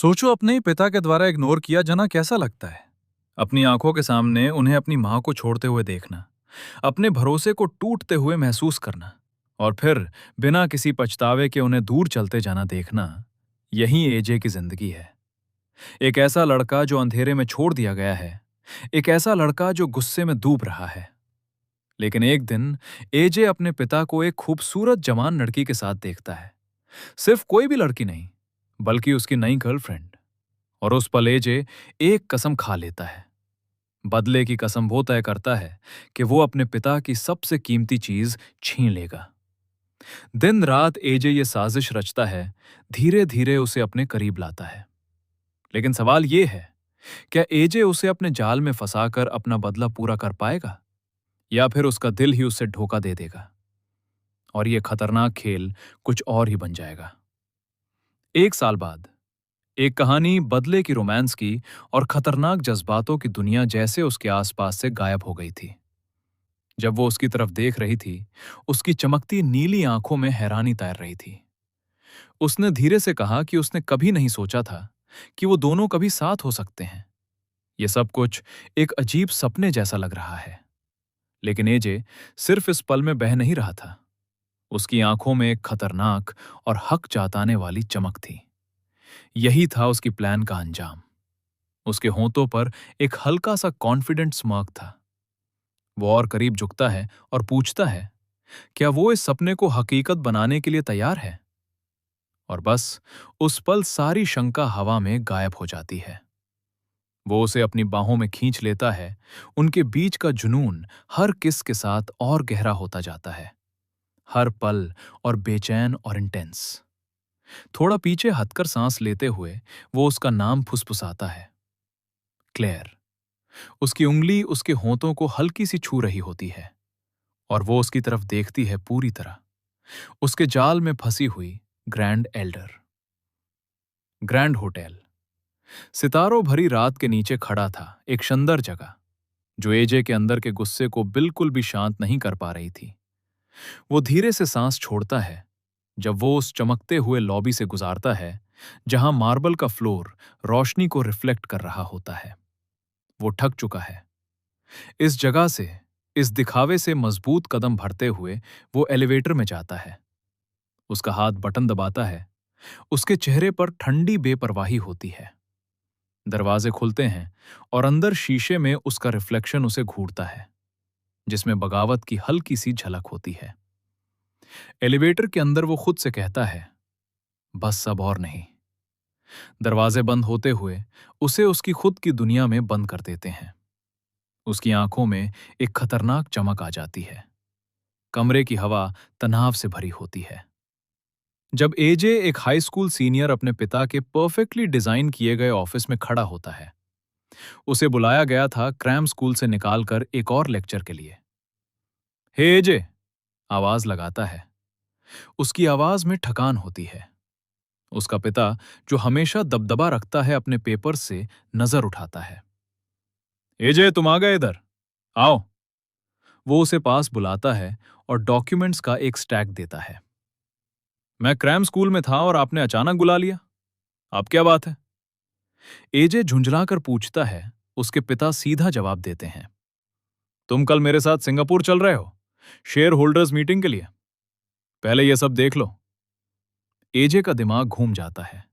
सोचो अपने ही पिता के द्वारा इग्नोर किया जाना कैसा लगता है। अपनी आंखों के सामने उन्हें अपनी मां को छोड़ते हुए देखना, अपने भरोसे को टूटते हुए महसूस करना और फिर बिना किसी पछतावे के उन्हें दूर चलते जाना देखना, यही एजे की जिंदगी है। एक ऐसा लड़का जो अंधेरे में छोड़ दिया गया है, एक ऐसा लड़का जो गुस्से में डूब रहा है। लेकिन एक दिन एजे अपने पिता को एक खूबसूरत जवान लड़की के साथ देखता है। सिर्फ कोई भी लड़की नहीं, बल्कि उसकी नई गर्लफ्रेंड। और उस पल एजे एक कसम खा लेता है। बदले की कसम वो तय करता है कि वो अपने पिता की सबसे कीमती चीज छीन लेगा। दिन रात एजे ये साजिश रचता है, धीरे धीरे उसे अपने करीब लाता है। लेकिन सवाल ये है, क्या एजे उसे अपने जाल में फंसाकर अपना बदला पूरा कर पाएगा, या फिर उसका दिल ही उसे धोखा दे देगा और ये खतरनाक खेल कुछ और ही बन जाएगा। एक साल बाद एक कहानी बदले की, रोमांस की और खतरनाक जज्बातों की दुनिया जैसे उसके आसपास से गायब हो गई थी। जब वो उसकी तरफ देख रही थी, उसकी चमकती नीली आंखों में हैरानी तैर रही थी। उसने धीरे से कहा कि उसने कभी नहीं सोचा था कि वो दोनों कभी साथ हो सकते हैं। ये सब कुछ एक अजीब सपने जैसा लग रहा है। लेकिन एजे सिर्फ इस पल में बह नहीं रहा था। उसकी आंखों में एक खतरनाक और हक जाताने वाली चमक थी। यही था उसकी प्लान का अंजाम। उसके होंठों पर एक हल्का सा कॉन्फिडेंट स्मार्क था। वो और करीब झुकता है और पूछता है, क्या वो इस सपने को हकीकत बनाने के लिए तैयार है? और बस उस पल सारी शंका हवा में गायब हो जाती है। वो उसे अपनी बाहों में खींच लेता है। उनके बीच का जुनून हर किस के साथ और गहरा होता जाता है, हर पल और बेचैन और इंटेंस। थोड़ा पीछे हटकर सांस लेते हुए वो उसका नाम फुसफुसाता है, क्लेयर। उसकी उंगली उसके होंठों को हल्की सी छू रही होती है और वो उसकी तरफ देखती है, पूरी तरह उसके जाल में फंसी हुई। ग्रैंड एल्डर, ग्रैंड होटल, सितारों भरी रात के नीचे खड़ा था एक सुंदर जगह जो एजे के अंदर के गुस्से को बिल्कुल भी शांत नहीं कर पा रही थी। वो धीरे से सांस छोड़ता है जब वो उस चमकते हुए लॉबी से गुजारता है जहां मार्बल का फ्लोर रोशनी को रिफ्लेक्ट कर रहा होता है। वो थक चुका है इस जगह से, इस दिखावे से। मजबूत कदम भरते हुए वो एलिवेटर में जाता है। उसका हाथ बटन दबाता है। उसके चेहरे पर ठंडी बेपरवाही होती है। दरवाजे खुलते हैं और अंदर शीशे में उसका रिफ्लेक्शन उसे घूरता है, जिसमें बगावत की हल्की सी झलक होती है। एलिवेटर के अंदर वो खुद से कहता है, बस अब और नहीं। दरवाजे बंद होते हुए उसे उसकी खुद की दुनिया में बंद कर देते हैं। उसकी आंखों में एक खतरनाक चमक आ जाती है। कमरे की हवा तनाव से भरी होती है। जब एजे एक हाई स्कूल सीनियर अपने पिता के परफेक्टली डिजाइन किए गए ऑफिस में खड़ा होता है। उसे बुलाया गया था क्रैम स्कूल से निकालकर एक और लेक्चर के लिए। हे एजे, आवाज लगाता है। उसकी आवाज में थकान होती है। उसका पिता, जो हमेशा दबदबा रखता है अपने पेपर से, नजर उठाता है। एजे, तुम आ गए इधर, आओ। वो उसे पास बुलाता है और डॉक्यूमेंट्स का एक स्टैक देता है। मैं क्रैम स्कूल में था और आपने अचानक बुला लिया, अब क्या बात है? एजे झुंझलाकर पूछता है। उसके पिता सीधा जवाब देते हैं, तुम कल मेरे साथ सिंगापुर चल रहे हो शेयर होल्डर्स मीटिंग के लिए, पहले यह सब देख लो। एजे का दिमाग घूम जाता है।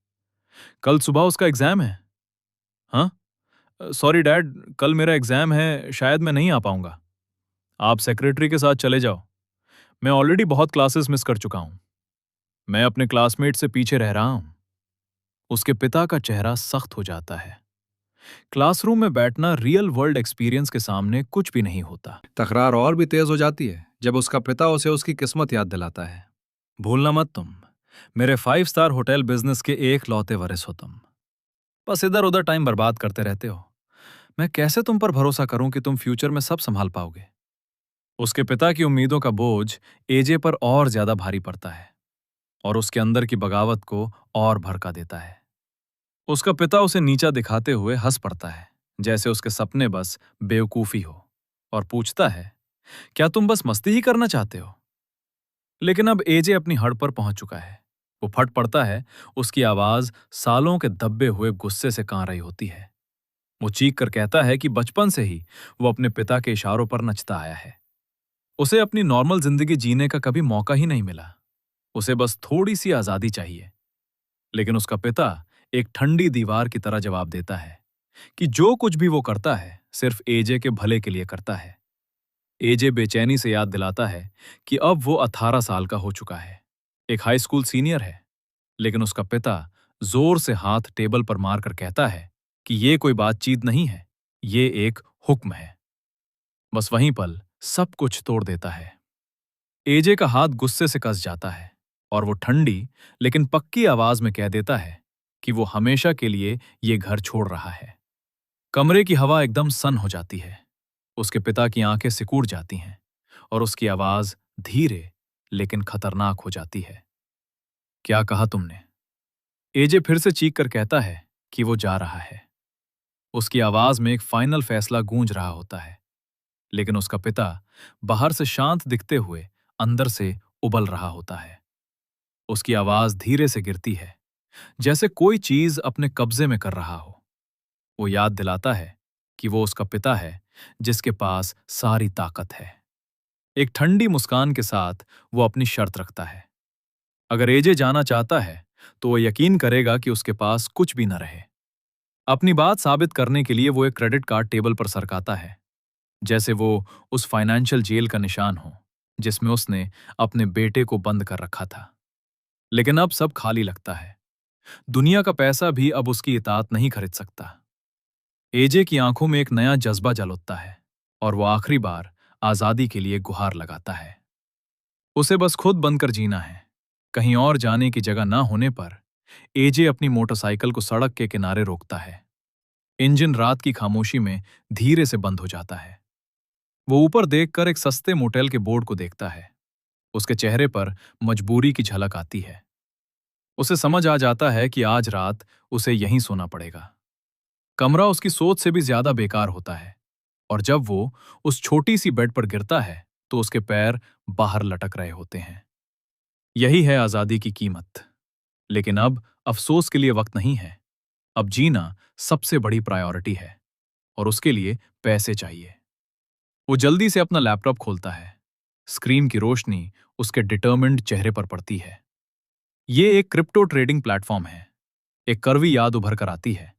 कल सुबह उसका एग्जाम है? हाँ, सॉरी डैड, कल मेरा एग्जाम है, शायद मैं नहीं आ पाऊंगा। आप सेक्रेटरी के साथ चले जाओ, मैं ऑलरेडी बहुत क्लासेस मिस कर चुका हूं। मैं अपने क्लासमेट से पीछे रह रहा हूं। उसके पिता का चेहरा सख्त हो जाता है। क्लासरूम में बैठना रियल वर्ल्ड एक्सपीरियंस के सामने कुछ भी नहीं होता। तकरार और भी तेज हो जाती है जब उसका पिता उसे उसकी किस्मत याद दिलाता है। भूलना मत तुम, मेरे 5 स्टार होटल बिजनेस के एक लौते वारिस हो तुम। बस इधर उधर टाइम बर्बाद करते रहते हो। मैं कैसे तुम पर भरोसा करूं कि तुम फ्यूचर में सब संभाल पाओगे? उसके पिता की उम्मीदों का बोझ एजे पर और ज्यादा भारी पड़ता है और उसके अंदर की बगावत को और भड़का देता है। उसका पिता उसे नीचा दिखाते हुए हंस पड़ता है, जैसे उसके सपने बस बेवकूफी हो, और पूछता है, क्या तुम बस मस्ती ही करना चाहते हो? लेकिन अब एजे अपनी हद पर पहुंच चुका है। वो फट पड़ता है। उसकी आवाज सालों के दबे हुए गुस्से से कां रही होती है। वो चीख कर कहता है कि बचपन से ही वो अपने पिता के इशारों पर नचता आया है। उसे अपनी नॉर्मल जिंदगी जीने का कभी मौका ही नहीं मिला। उसे बस थोड़ी सी आजादी चाहिए। लेकिन उसका पिता एक ठंडी दीवार की तरह जवाब देता है कि जो कुछ भी वो करता है सिर्फ एजे के भले के लिए करता है। एजे बेचैनी से याद दिलाता है कि अब वो 18 साल का हो चुका है, एक हाई स्कूल सीनियर है। लेकिन उसका पिता जोर से हाथ टेबल पर मारकर कहता है कि ये कोई बातचीत नहीं है, ये एक हुक्म है। बस वहीं पल सब कुछ तोड़ देता है। एजे का हाथ गुस्से से कस जाता है और वो ठंडी लेकिन पक्की आवाज में कह देता है कि वो हमेशा के लिए ये घर छोड़ रहा है। कमरे की हवा एकदम सन हो जाती है। उसके पिता की आंखें सिकुड़ जाती हैं और उसकी आवाज धीरे लेकिन खतरनाक हो जाती है। क्या कहा तुमने? एजे फिर से चीख कर कहता है कि वो जा रहा है। उसकी आवाज में एक फाइनल फैसला गूंज रहा होता है। लेकिन उसका पिता बाहर से शांत दिखते हुए अंदर से उबल रहा होता है। उसकी आवाज धीरे से गिरती है, जैसे कोई चीज अपने कब्जे में कर रहा हो। वो याद दिलाता है कि वो उसका पिता है जिसके पास सारी ताकत है। एक ठंडी मुस्कान के साथ वो अपनी शर्त रखता है। अगर एजे जाना चाहता है तो वो यकीन करेगा कि उसके पास कुछ भी न रहे। अपनी बात साबित करने के लिए वो एक क्रेडिट कार्ड टेबल पर सरकाता है, जैसे वो उस फाइनेंशियल जेल का निशान हो जिसमें उसने अपने बेटे को बंद कर रखा था। लेकिन अब सब खाली लगता है। दुनिया का पैसा भी अब उसकी इतात नहीं खरीद सकता। एजे की आंखों में एक नया जज्बा जल उठता है और वो आखिरी बार आजादी के लिए गुहार लगाता है। उसे बस खुद बनकर जीना है। कहीं और जाने की जगह ना होने पर एजे अपनी मोटरसाइकिल को सड़क के किनारे रोकता है। इंजन रात की खामोशी में धीरे से बंद हो जाता है। वो ऊपर देखकर एक सस्ते मोटेल के बोर्ड को देखता है। उसके चेहरे पर मजबूरी की झलक आती है। उसे समझ आ जाता है कि आज रात उसे यहीं सोना पड़ेगा। कमरा उसकी सोच से भी ज्यादा बेकार होता है और जब वो उस छोटी सी बेड पर गिरता है तो उसके पैर बाहर लटक रहे होते हैं। यही है आजादी की कीमत। लेकिन अब अफसोस के लिए वक्त नहीं है। अब जीना सबसे बड़ी प्रायोरिटी है और उसके लिए पैसे चाहिए। वो जल्दी से अपना लैपटॉप खोलता है। स्क्रीन की रोशनी उसके डिटर्मिन्ड चेहरे पर पड़ती है। ये एक क्रिप्टो ट्रेडिंग प्लेटफॉर्म है। एक कड़वी याद उभर कर आती है।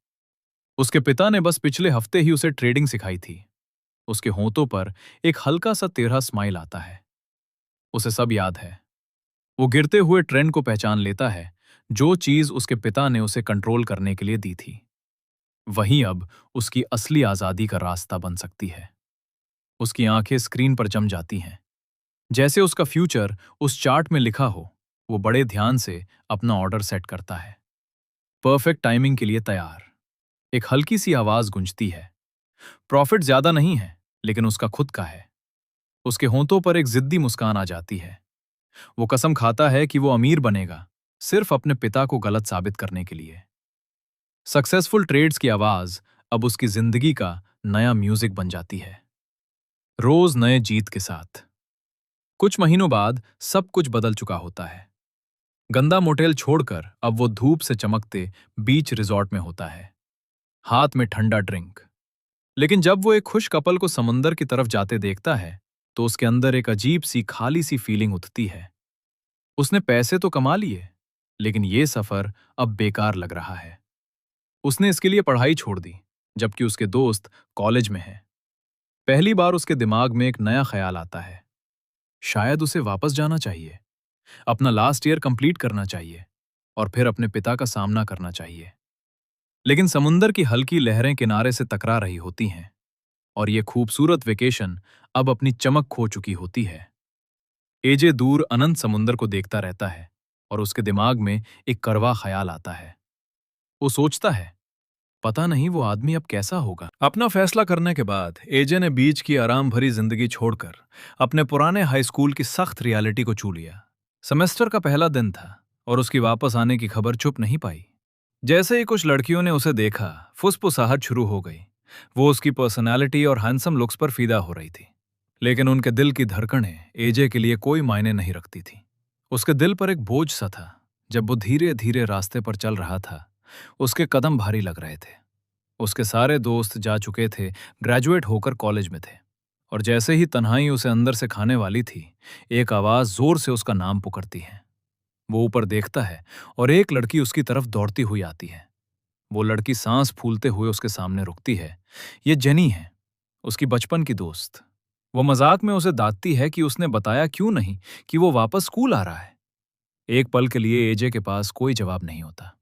उसके पिता ने बस पिछले हफ्ते ही उसे ट्रेडिंग सिखाई थी। उसके होंठों पर एक हल्का सा टेढ़ा स्माइल आता है। उसे सब याद है। वो गिरते हुए ट्रेंड को पहचान लेता है, जो चीज उसके पिता ने उसे कंट्रोल करने के लिए दी थी। वही अब उसकी असली आजादी का रास्ता बन सकती है। उसकी आंखें स्क्रीन पर जम जाती हैं, जैसे उसका फ्यूचर उस चार्ट में लिखा हो। वो बड़े ध्यान से अपना ऑर्डर सेट करता है, परफेक्ट टाइमिंग के लिए तैयार। एक हल्की सी आवाज गूंजती है। प्रॉफिट ज्यादा नहीं है, लेकिन उसका खुद का है। उसके होंठों पर एक जिद्दी मुस्कान आ जाती है। वो कसम खाता है कि वो अमीर बनेगा, सिर्फ अपने पिता को गलत साबित करने के लिए। सक्सेसफुल ट्रेड्स की आवाज अब उसकी जिंदगी का नया म्यूजिक बन जाती है, रोज नए जीत के साथ। कुछ महीनों बाद सब कुछ बदल चुका होता है। गंदा मोटेल छोड़कर अब वो धूप से चमकते बीच रिजॉर्ट में होता है, हाथ में ठंडा ड्रिंक। लेकिन जब वो एक खुश कपल को समुंदर की तरफ जाते देखता है तो उसके अंदर एक अजीब सी खाली सी फीलिंग उठती है। उसने पैसे तो कमा लिए, लेकिन ये सफर अब बेकार लग रहा है। उसने इसके लिए पढ़ाई छोड़ दी, जबकि उसके दोस्त कॉलेज में हैं। पहली बार उसके दिमाग में एक नया ख्याल आता है। शायद उसे वापस जाना चाहिए, अपना लास्ट ईयर कंप्लीट करना चाहिए और फिर अपने पिता का सामना करना चाहिए। लेकिन समुंदर की हल्की लहरें किनारे से टकरा रही होती हैं और ये खूबसूरत वेकेशन अब अपनी चमक खो चुकी होती है। एजे दूर अनंत समुंदर को देखता रहता है और उसके दिमाग में एक कड़वा ख्याल आता है। वो सोचता है, पता नहीं वो आदमी अब कैसा होगा। अपना फैसला करने के बाद एजे ने बीच की आराम भरी जिंदगी छोड़कर अपने पुराने हाई स्कूल की सख्त रियलिटी को छू लिया। सेमेस्टर का पहला दिन था और उसकी वापस आने की खबर छुप नहीं पाई। जैसे ही कुछ लड़कियों ने उसे देखा, फुसफुसाहट शुरू हो गई। वो उसकी पर्सनालिटी और हैंडसम लुक्स पर फीदा हो रही थी। लेकिन उनके दिल की धड़कनें एजे के लिए कोई मायने नहीं रखती थी। उसके दिल पर एक बोझ सा था, जब वो धीरे धीरे रास्ते पर चल रहा था, उसके कदम भारी लग रहे थे। उसके सारे दोस्त जा चुके थे, ग्रेजुएट होकर कॉलेज में थे। और जैसे ही तन्हाई उसे अंदर से खाने वाली थी, एक आवाज जोर से उसका नाम पुकारती है। वो ऊपर देखता है और एक लड़की उसकी तरफ दौड़ती हुई आती है। वो लड़की सांस फूलते हुए उसके सामने रुकती है। ये जेनी है, उसकी बचपन की दोस्त। वो मजाक में उसे दांतती है कि उसने बताया क्यों नहीं कि वो वापस स्कूल आ रहा है। एक पल के लिए एजे के पास कोई जवाब नहीं होता।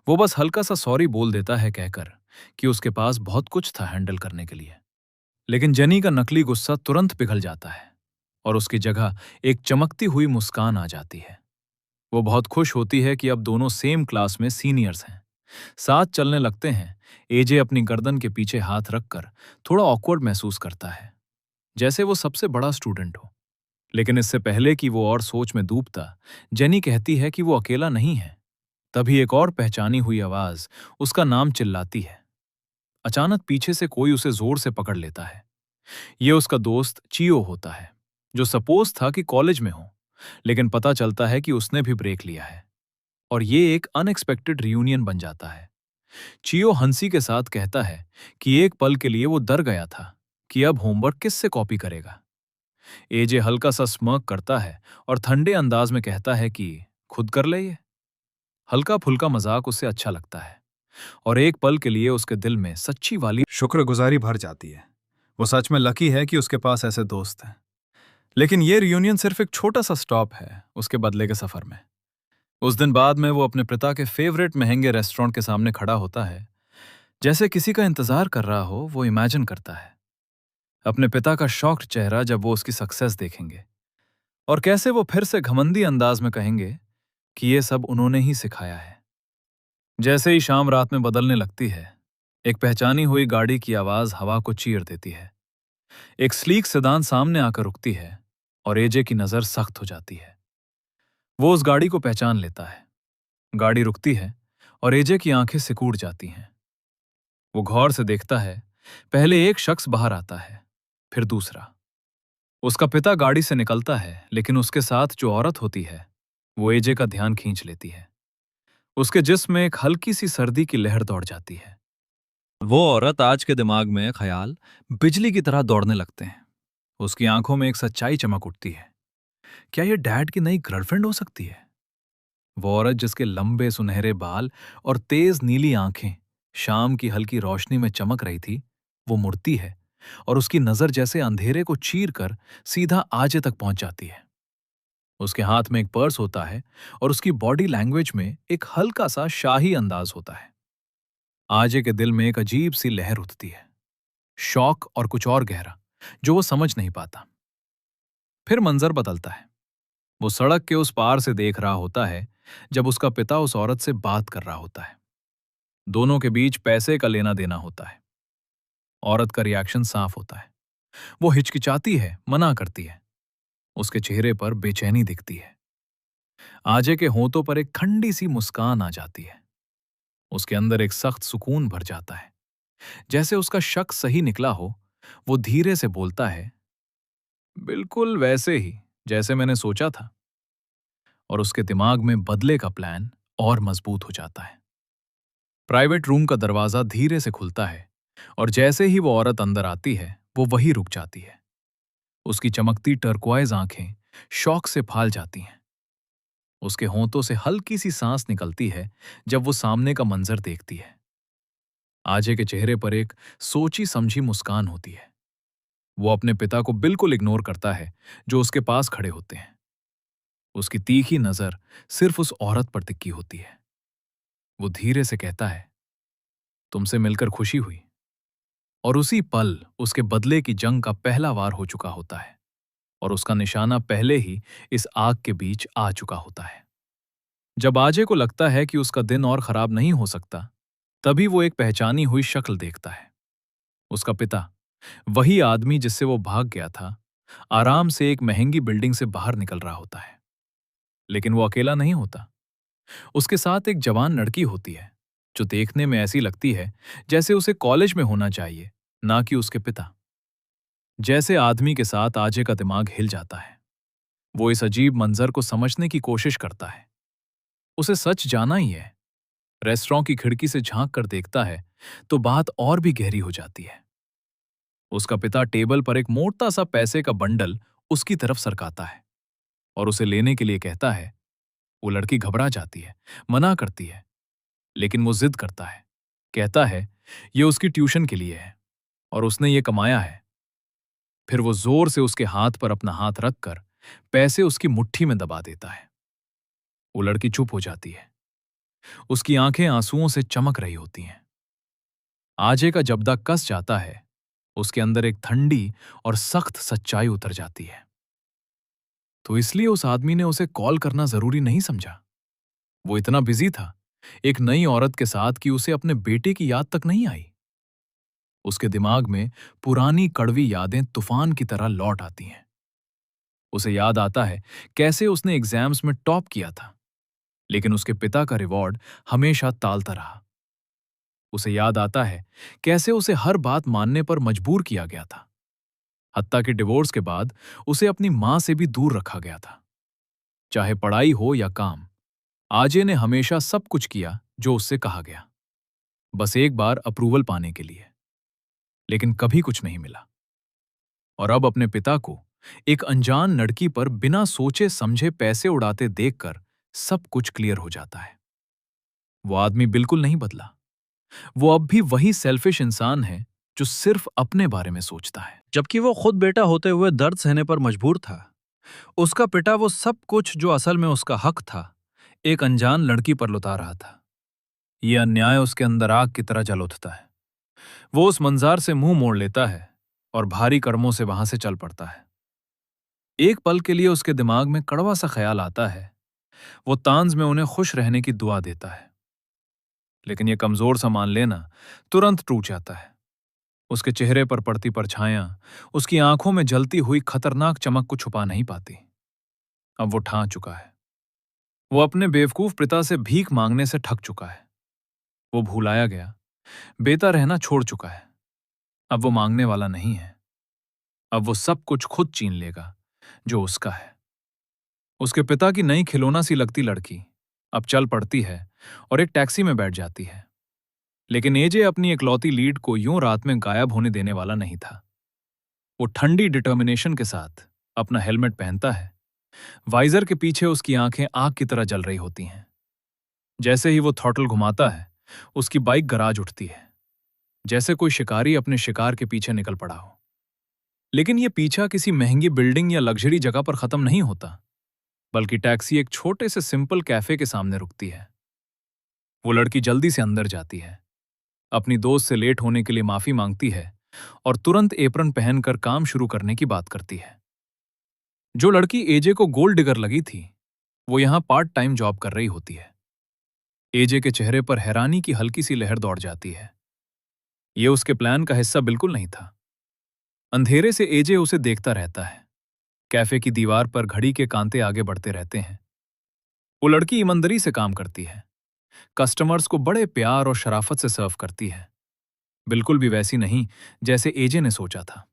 वो बस हल्का सा सॉरी बोल देता है, कहकर कि उसके पास बहुत कुछ था हैंडल करने के लिए। लेकिन जेनी का नकली गुस्सा तुरंत पिघल जाता है और उसकी जगह एक चमकती हुई मुस्कान आ जाती है। वो बहुत खुश होती है कि अब दोनों सेम क्लास में सीनियर्स हैं, साथ चलने लगते हैं। एजे अपनी गर्दन के पीछे हाथ रखकर थोड़ा ऑकवर्ड महसूस करता है, जैसे वो सबसे बड़ा स्टूडेंट हो। लेकिन इससे पहले कि वो और सोच में डूबता, जेनी कहती है कि वो अकेला नहीं है। तभी एक और पहचानी हुई आवाज उसका नाम चिल्लाती है। अचानक पीछे से कोई उसे जोर से पकड़ लेता है। ये उसका दोस्त चियो होता है, जो सपोज था कि कॉलेज में हो, लेकिन पता चलता है कि उसने भी ब्रेक लिया है। और ये एक अनएक्सपेक्टेड रियूनियन बन जाता है। चियो हंसी के साथ कहता है कि एक पल के लिए वो डर गया था कि अब होमवर्क किससे कॉपी करेगा। एजे हल्का सा स्मर्क करता है और ठंडे अंदाज में कहता है कि खुद कर ले ये। हल्का फुल्का मजाक उसे अच्छा लगता है और एक पल के लिए उसके दिल में सच्ची वाली शुक्रगुजारी भर जाती है। वो सच में लकी है कि उसके पास ऐसे दोस्त हैं। लेकिन ये रियूनियन सिर्फ एक छोटा सा स्टॉप है उसके बदले के सफर में। उस दिन बाद में वो अपने पिता के फेवरेट महंगे रेस्टोरेंट के सामने खड़ा होता है, जैसे किसी का इंतजार कर रहा हो। वो इमेजिन करता है अपने पिता का शॉक्ड चेहरा जब वो उसकी सक्सेस देखेंगे, और कैसे वो फिर से घमंडी अंदाज में कहेंगे कि ये सब उन्होंने ही सिखाया है। जैसे ही शाम रात में बदलने लगती है, एक पहचानी हुई गाड़ी की आवाज हवा को चीर देती है। एक स्लीक सेडान सामने आकर रुकती है और एजे की नजर सख्त हो जाती है। वो उस गाड़ी को पहचान लेता है। गाड़ी रुकती है और एजे की आंखें सिकुड़ जाती हैं। वो गौर से देखता है, पहले एक शख्स बाहर आता है, फिर दूसरा। उसका पिता गाड़ी से निकलता है, लेकिन उसके साथ जो औरत होती है वो एजे का ध्यान खींच लेती है। उसके जिस्म में एक हल्की सी सर्दी की लहर दौड़ जाती है। वो औरत आज के दिमाग में ख्याल बिजली की तरह दौड़ने लगते हैं। उसकी आंखों में एक सच्चाई चमक उठती है। क्या ये डैड की नई गर्लफ्रेंड हो सकती है? वो औरत जिसके लंबे सुनहरे बाल और तेज नीली आंखें शाम की हल्की रोशनी में चमक रही थी, वो मुड़ती है और उसकी नजर जैसे अंधेरे को चीर कर सीधा आजे तक पहुंच जाती है। उसके हाथ में एक पर्स होता है और उसकी बॉडी लैंग्वेज में एक हल्का सा शाही अंदाज होता है। आजे के दिल में एक अजीब सी लहर उठती है, शौक और कुछ और गहरा, जो वो समझ नहीं पाता। फिर मंजर बदलता है। वो सड़क के उस पार से देख रहा होता है, जब उसका पिता उस औरत से बात कर रहा होता है। दोनों के बीच पैसे का लेना देना होता है। औरत का रिएक्शन साफ होता है। वो हिचकिचाती है, मना करती है। उसके चेहरे पर बेचैनी दिखती है। आजे के होंठों पर एक ठंडी सी मुस्कान आ जाती है। उसके अंदर एक सख्त सुकून भर जाता है, जैसे उसका शक सही निकला हो। वो धीरे से बोलता है, बिल्कुल वैसे ही जैसे मैंने सोचा था। और उसके दिमाग में बदले का प्लान और मजबूत हो जाता है। प्राइवेट रूम का दरवाजा धीरे से खुलता है और जैसे ही वो औरत अंदर आती है, वो वहीं रुक जाती है। उसकी चमकती टर्कुआइज आंखें शौक से फाल जाती हैं। उसके होंठों से हल्की सी सांस निकलती है जब वो सामने का मंजर देखती है। आजे के चेहरे पर एक सोची समझी मुस्कान होती है। वो अपने पिता को बिल्कुल इग्नोर करता है, जो उसके पास खड़े होते हैं। उसकी तीखी नजर सिर्फ उस औरत पर टिकी होती है। वो धीरे से कहता है, तुमसे मिलकर खुशी हुई। और उसी पल उसके बदले की जंग का पहला वार हो चुका होता है और उसका निशाना पहले ही इस आग के बीच आ चुका होता है। जब आजे को लगता है कि उसका दिन और खराब नहीं हो सकता, तभी वो एक पहचानी हुई शक्ल देखता है। उसका पिता, वही आदमी जिससे वो भाग गया था, आराम से एक महंगी बिल्डिंग से बाहर निकल रहा होता है। लेकिन वो अकेला नहीं होता। उसके साथ एक जवान लड़की होती है, जो देखने में ऐसी लगती है जैसे उसे कॉलेज में होना चाहिए, ना कि उसके पिता। जैसे आदमी के साथ आजे का दिमाग हिल जाता है। वो इस अजीब मंजर को समझने की कोशिश करता है। उसे सच जाना ही है। रेस्टोरेंट की खिड़की से झांक कर देखता है तो बात और भी गहरी हो जाती है। उसका पिता टेबल पर एक मोटा सा पैसे का बंडल उसकी तरफ सरकाता है और उसे लेने के लिए कहता है। वो लड़की घबरा जाती है, मना करती है, लेकिन वो जिद करता है। कहता है ये उसकी ट्यूशन के लिए है और उसने ये कमाया है। फिर वो जोर से उसके हाथ पर अपना हाथ रखकर पैसे उसकी मुट्ठी में दबा देता है। वो लड़की चुप हो जाती है। उसकी आंखें आंसुओं से चमक रही होती हैं। आजे का जबदा कस जाता है। उसके अंदर एक ठंडी और सख्त सच्चाई उतर जाती है। तो इसलिए उस आदमी ने उसे कॉल करना जरूरी नहीं समझा। वो इतना बिजी था एक नई औरत के साथ कि उसे अपने बेटे की याद तक नहीं आई। उसके दिमाग में पुरानी कड़वी यादें तूफान की तरह लौट आती हैं। उसे याद आता है कैसे उसने एग्जाम्स में टॉप किया था, लेकिन उसके पिता का रिवॉर्ड हमेशा टालता रहा। उसे याद आता है कैसे उसे हर बात मानने पर मजबूर किया गया था। हत्ता के डिवोर्स के बाद उसे अपनी मां से भी दूर रखा गया था। चाहे पढ़ाई हो या काम, आजे ने हमेशा सब कुछ किया जो उससे कहा गया, बस एक बार अप्रूवल पाने के लिए। लेकिन कभी कुछ नहीं मिला। और अब अपने पिता को एक अनजान लड़की पर बिना सोचे समझे पैसे उड़ाते देखकर सब कुछ क्लियर हो जाता है। वो आदमी बिल्कुल नहीं बदला। वो अब भी वही सेल्फिश इंसान है जो सिर्फ अपने बारे में सोचता है। जबकि वो खुद बेटा होते हुए दर्द सहने पर मजबूर था, उसका पिता वो सब कुछ जो असल में उसका हक था, एक अनजान लड़की पर लुटा रहा था। ये अन्याय उसके अंदर आग की तरह जल उठता है। वो उस मंजार से मुंह मोड़ लेता है और भारी कर्मों से वहां से चल पड़ता है। एक पल के लिए उसके दिमाग में कड़वा सा ख्याल आता है। वो तांज में उन्हें खुश रहने की दुआ देता है, लेकिन ये कमजोर सा मान लेना तुरंत टूट जाता है। उसके चेहरे पर पड़ती परछाइयां उसकी आंखों में जलती हुई खतरनाक चमक को छुपा नहीं पाती। अब वो ठान चुका है। वो अपने बेवकूफ पिता से भीख मांगने से थक चुका है। वो भूलाया गया, बेटा रहना छोड़ चुका है। अब वो मांगने वाला नहीं है। अब वो सब कुछ खुद छीन लेगा जो उसका है। उसके पिता की नई खिलौना सी लगती लड़की अब चल पड़ती है और एक टैक्सी में बैठ जाती है। लेकिन एजे अपनी इकलौती लीड को यूं रात में गायब होने देने वाला नहीं था। वो ठंडी डिटर्मिनेशन के साथ अपना हेलमेट पहनता है। वाइजर के पीछे उसकी आंखें आग की तरह जल रही होती हैं। जैसे ही वो थ्रॉटल घुमाता है, उसकी बाइक गराज उठती है, जैसे कोई शिकारी अपने शिकार के पीछे निकल पड़ा हो। लेकिन ये पीछा किसी महंगी बिल्डिंग या लग्जरी जगह पर खत्म नहीं होता, बल्कि टैक्सी एक छोटे से सिंपल कैफे के सामने रुकती है। वो लड़की जल्दी से अंदर जाती है, अपनी दोस्त से लेट होने के लिए माफी मांगती है और तुरंत एप्रन पहनकर काम शुरू करने की बात करती है। जो लड़की एजे को गोल्ड डिगर लगी थी, वो यहां पार्ट टाइम जॉब कर रही होती है। एजे के चेहरे पर हैरानी की हल्की सी लहर दौड़ जाती है। ये उसके प्लान का हिस्सा बिल्कुल नहीं था। अंधेरे से एजे उसे देखता रहता है। कैफे की दीवार पर घड़ी के कांटे आगे बढ़ते रहते हैं। वो लड़की ईमानदारी से काम करती है, कस्टमर्स को बड़े प्यार और शराफत से सर्व करती है। बिल्कुल भी वैसी नहीं जैसे एजे ने सोचा था।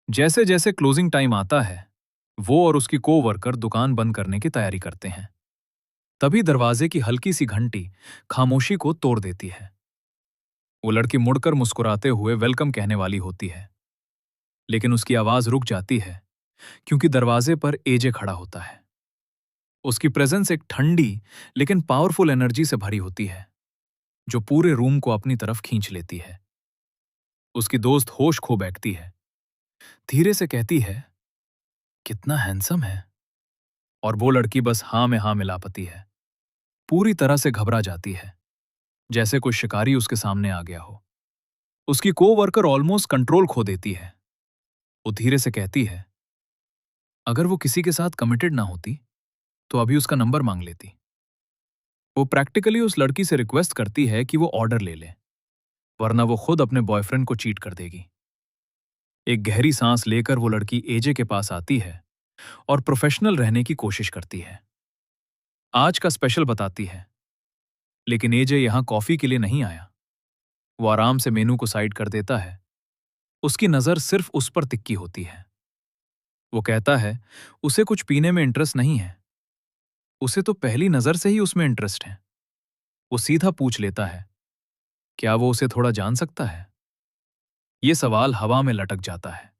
जैसे जैसे क्लोजिंग टाइम आता है, वो और उसकी को वर्कर दुकान बंद करने की तैयारी करते हैं। तभी दरवाजे की हल्की सी घंटी खामोशी को तोड़ देती है। वो लड़की मुड़कर मुस्कुराते हुए वेलकम कहने वाली होती है, लेकिन उसकी आवाज रुक जाती है क्योंकि दरवाजे पर एजे खड़ा होता है। उसकी प्रेजेंस एक ठंडी लेकिन पावरफुल एनर्जी से भरी होती है, जो पूरे रूम को अपनी तरफ खींच लेती है। उसकी दोस्त होश खो बैठती है, धीरे से कहती है, कितना हैंडसम है। और वो लड़की बस हां में हां मिला पाती है। पूरी तरह से घबरा जाती है, जैसे कोई शिकारी उसके सामने आ गया हो। उसकी को वर्कर ऑलमोस्ट कंट्रोल खो देती है। वो धीरे से कहती है, अगर वो किसी के साथ कमिटेड ना होती तो अभी उसका नंबर मांग लेती। वो प्रैक्टिकली उस लड़की से रिक्वेस्ट करती है कि वो ऑर्डर ले ले, वरना वो खुद अपने बॉयफ्रेंड को चीट कर देगी। एक गहरी सांस लेकर वो लड़की एजे के पास आती है और प्रोफेशनल रहने की कोशिश करती है। आज का स्पेशल बताती है, लेकिन एजे यहां कॉफी के लिए नहीं आया। वो आराम से मेनू को साइड कर देता है। उसकी नजर सिर्फ उस पर तिक्की होती है। वो कहता है उसे कुछ पीने में इंटरेस्ट नहीं है। उसे तो पहली नजर से ही उसमें इंटरेस्ट है। वो सीधा पूछ लेता है, क्या वो उसे थोड़ा जान सकता है? ये सवाल हवा में लटक जाता है।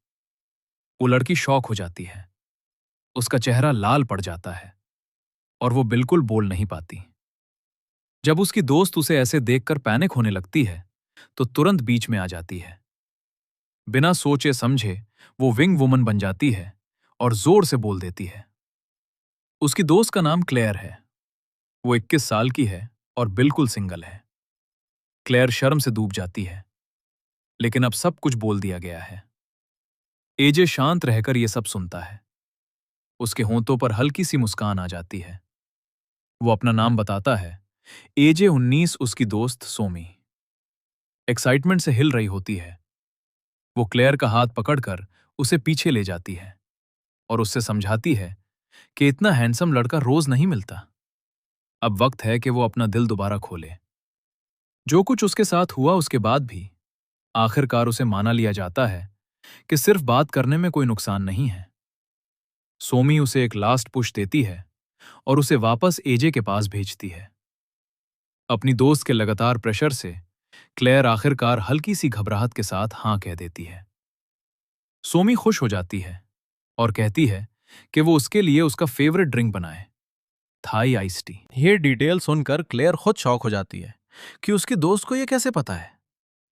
वो लड़की शॉक हो जाती है। उसका चेहरा लाल पड़ जाता है और वो बिल्कुल बोल नहीं पाती। जब उसकी दोस्त उसे ऐसे देखकर पैनिक होने लगती है तो तुरंत बीच में आ जाती है। बिना सोचे समझे वो विंग वुमन बन जाती है और जोर से बोल देती है। उसकी दोस्त का नाम क्लेयर है। वो 21 साल की है और बिल्कुल सिंगल है। क्लेयर शर्म से डूब जाती है, लेकिन अब सब कुछ बोल दिया गया है। एजे शांत रहकर ये सब सुनता है। उसके होंठों पर हल्की सी मुस्कान आ जाती है। वो अपना नाम बताता है। एजे 19, उसकी दोस्त सोमी एक्साइटमेंट से हिल रही होती है। वो क्लेयर का हाथ पकड़कर उसे पीछे ले जाती है और उससे समझाती है कि इतना हैंडसम लड़का रोज नहीं मिलता। अब वक्त है कि वो अपना दिल दोबारा खोले। जो कुछ उसके साथ हुआ उसके बाद भी आखिरकार उसे माना लिया जाता है कि सिर्फ बात करने में कोई नुकसान नहीं है। सोमी उसे एक लास्ट पुश देती है और उसे वापस एजे के पास भेजती है। अपनी दोस्त के लगातार प्रेशर से क्लेयर आखिरकार हल्की सी घबराहट के साथ हां कह देती है। सोमी खुश हो जाती है और कहती है कि वो उसके लिए उसका फेवरेट ड्रिंक बनाए, थाई आइस टी। ये डिटेल सुनकर क्लेयर खुद शॉक हो जाती है कि उसकी दोस्त को ये कैसे पता है।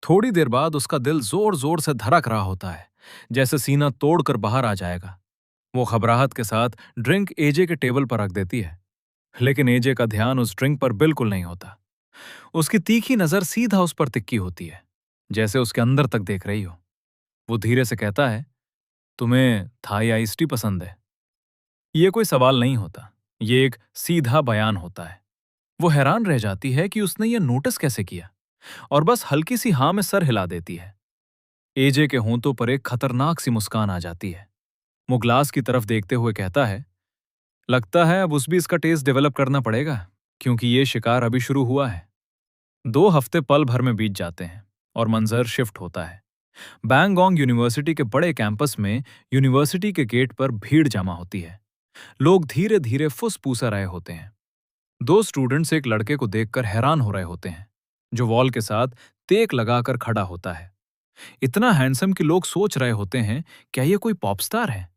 थोड़ी देर बाद उसका दिल जोर जोर से धड़क रहा होता है, जैसे सीना तोड़कर बाहर आ जाएगा। वो घबराहट के साथ ड्रिंक एजे के टेबल पर रख देती है, लेकिन एजे का ध्यान उस ड्रिंक पर बिल्कुल नहीं होता। उसकी तीखी नजर सीधा उस पर तिक्की होती है, जैसे उसके अंदर तक देख रही हो। वो धीरे से कहता है, तुम्हें थाई आइस टी पसंद है? ये कोई सवाल नहीं होता, ये एक सीधा बयान होता है। वो हैरान रह जाती है कि उसने ये नोटिस कैसे किया और बस हल्की सी हाँ में सर हिला देती है। एजे के होंठों पर एक खतरनाक सी मुस्कान आ जाती है। वो ग्लास की तरफ देखते हुए कहता है, लगता है अब उस भी इसका टेस्ट डेवलप करना पड़ेगा, क्योंकि ये शिकार अभी शुरू हुआ है। 2 हफ्ते पल भर में बीत जाते हैं और मंजर शिफ्ट होता है। बैंगोंग यूनिवर्सिटी के बड़े कैंपस में यूनिवर्सिटी के गेट पर भीड़ जमा होती है। लोग धीरे धीरे फुसफूसा रहे होते हैं। 2 स्टूडेंट्स एक लड़के को देखकर हैरान हो रहे होते हैं, जो वॉल के साथ तेक लगाकर खड़ा होता है। इतना हैंडसम कि लोग सोच रहे होते हैं, क्या ये कोई पॉप स्टार है?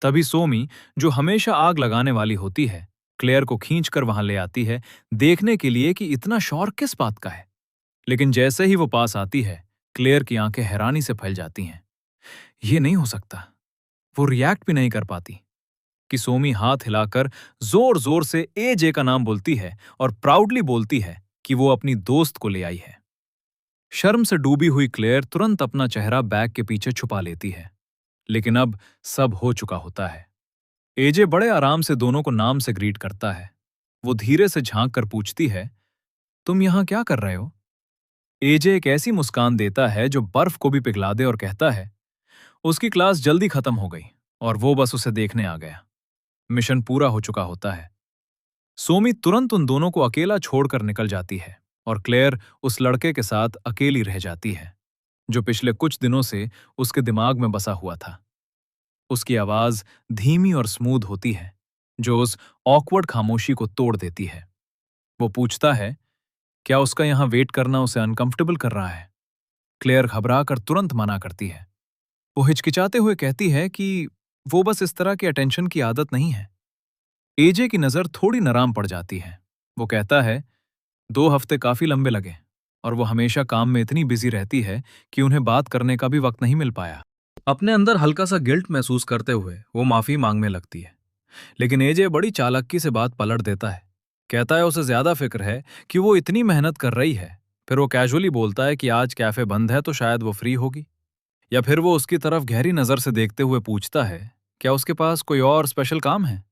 तभी सोमी, जो हमेशा आग लगाने वाली होती है, क्लेयर को खींचकर वहां ले आती है, देखने के लिए कि इतना शौर किस बात का है। लेकिन जैसे ही वो पास आती है, क्लेयर की आंखें हैरानी से फैल जाती हैं। ये नहीं हो सकता। वो रिएक्ट भी नहीं कर पाती कि सोमी हाथ हिलाकर जोर जोर से एजे का नाम बोलती है और प्राउडली बोलती है कि वो अपनी दोस्त को ले आई है। शर्म से डूबी हुई क्लेयर तुरंत अपना चेहरा बैग के पीछे छुपा लेती है, लेकिन अब सब हो चुका होता है। एजे बड़े आराम से दोनों को नाम से ग्रीट करता है। वो धीरे से झांक कर पूछती है, तुम यहां क्या कर रहे हो? एजे एक ऐसी मुस्कान देता है जो बर्फ को भी पिघला दे और कहता है, उसकी क्लास जल्दी खत्म हो गई और वो बस उसे देखने आ गया। मिशन पूरा हो चुका होता है। सोमी तुरंत उन दोनों को अकेला छोड़कर निकल जाती है और क्लेयर उस लड़के के साथ अकेली रह जाती है, जो पिछले कुछ दिनों से उसके दिमाग में बसा हुआ था। उसकी आवाज धीमी और स्मूथ होती है, जो उस ऑकवर्ड खामोशी को तोड़ देती है। वो पूछता है, क्या उसका यहां वेट करना उसे अनकंफर्टेबल कर रहा है? क्लेयर घबरा कर तुरंत मना करती है। वो हिचकिचाते हुए कहती है कि वो बस इस तरह की अटेंशन की आदत नहीं है। एजे की नजर थोड़ी नराम पड़ जाती है। वो कहता है, 2 हफ्ते काफी लंबे लगे और वो हमेशा काम में इतनी बिजी रहती है कि उन्हें बात करने का भी वक्त नहीं मिल पाया। अपने अंदर हल्का सा गिल्ट महसूस करते हुए वो माफी मांगने लगती है, लेकिन एजे बड़ी चालाकी से बात पलट देता है। कहता है उसे ज्यादा फिक्र है कि वो इतनी मेहनत कर रही है। फिर वो कैजुअली बोलता है कि आज कैफे बंद है तो शायद वो फ्री होगी। या फिर वो उसकी तरफ गहरी नजर से देखते हुए पूछता है, क्या उसके पास कोई और स्पेशल काम है?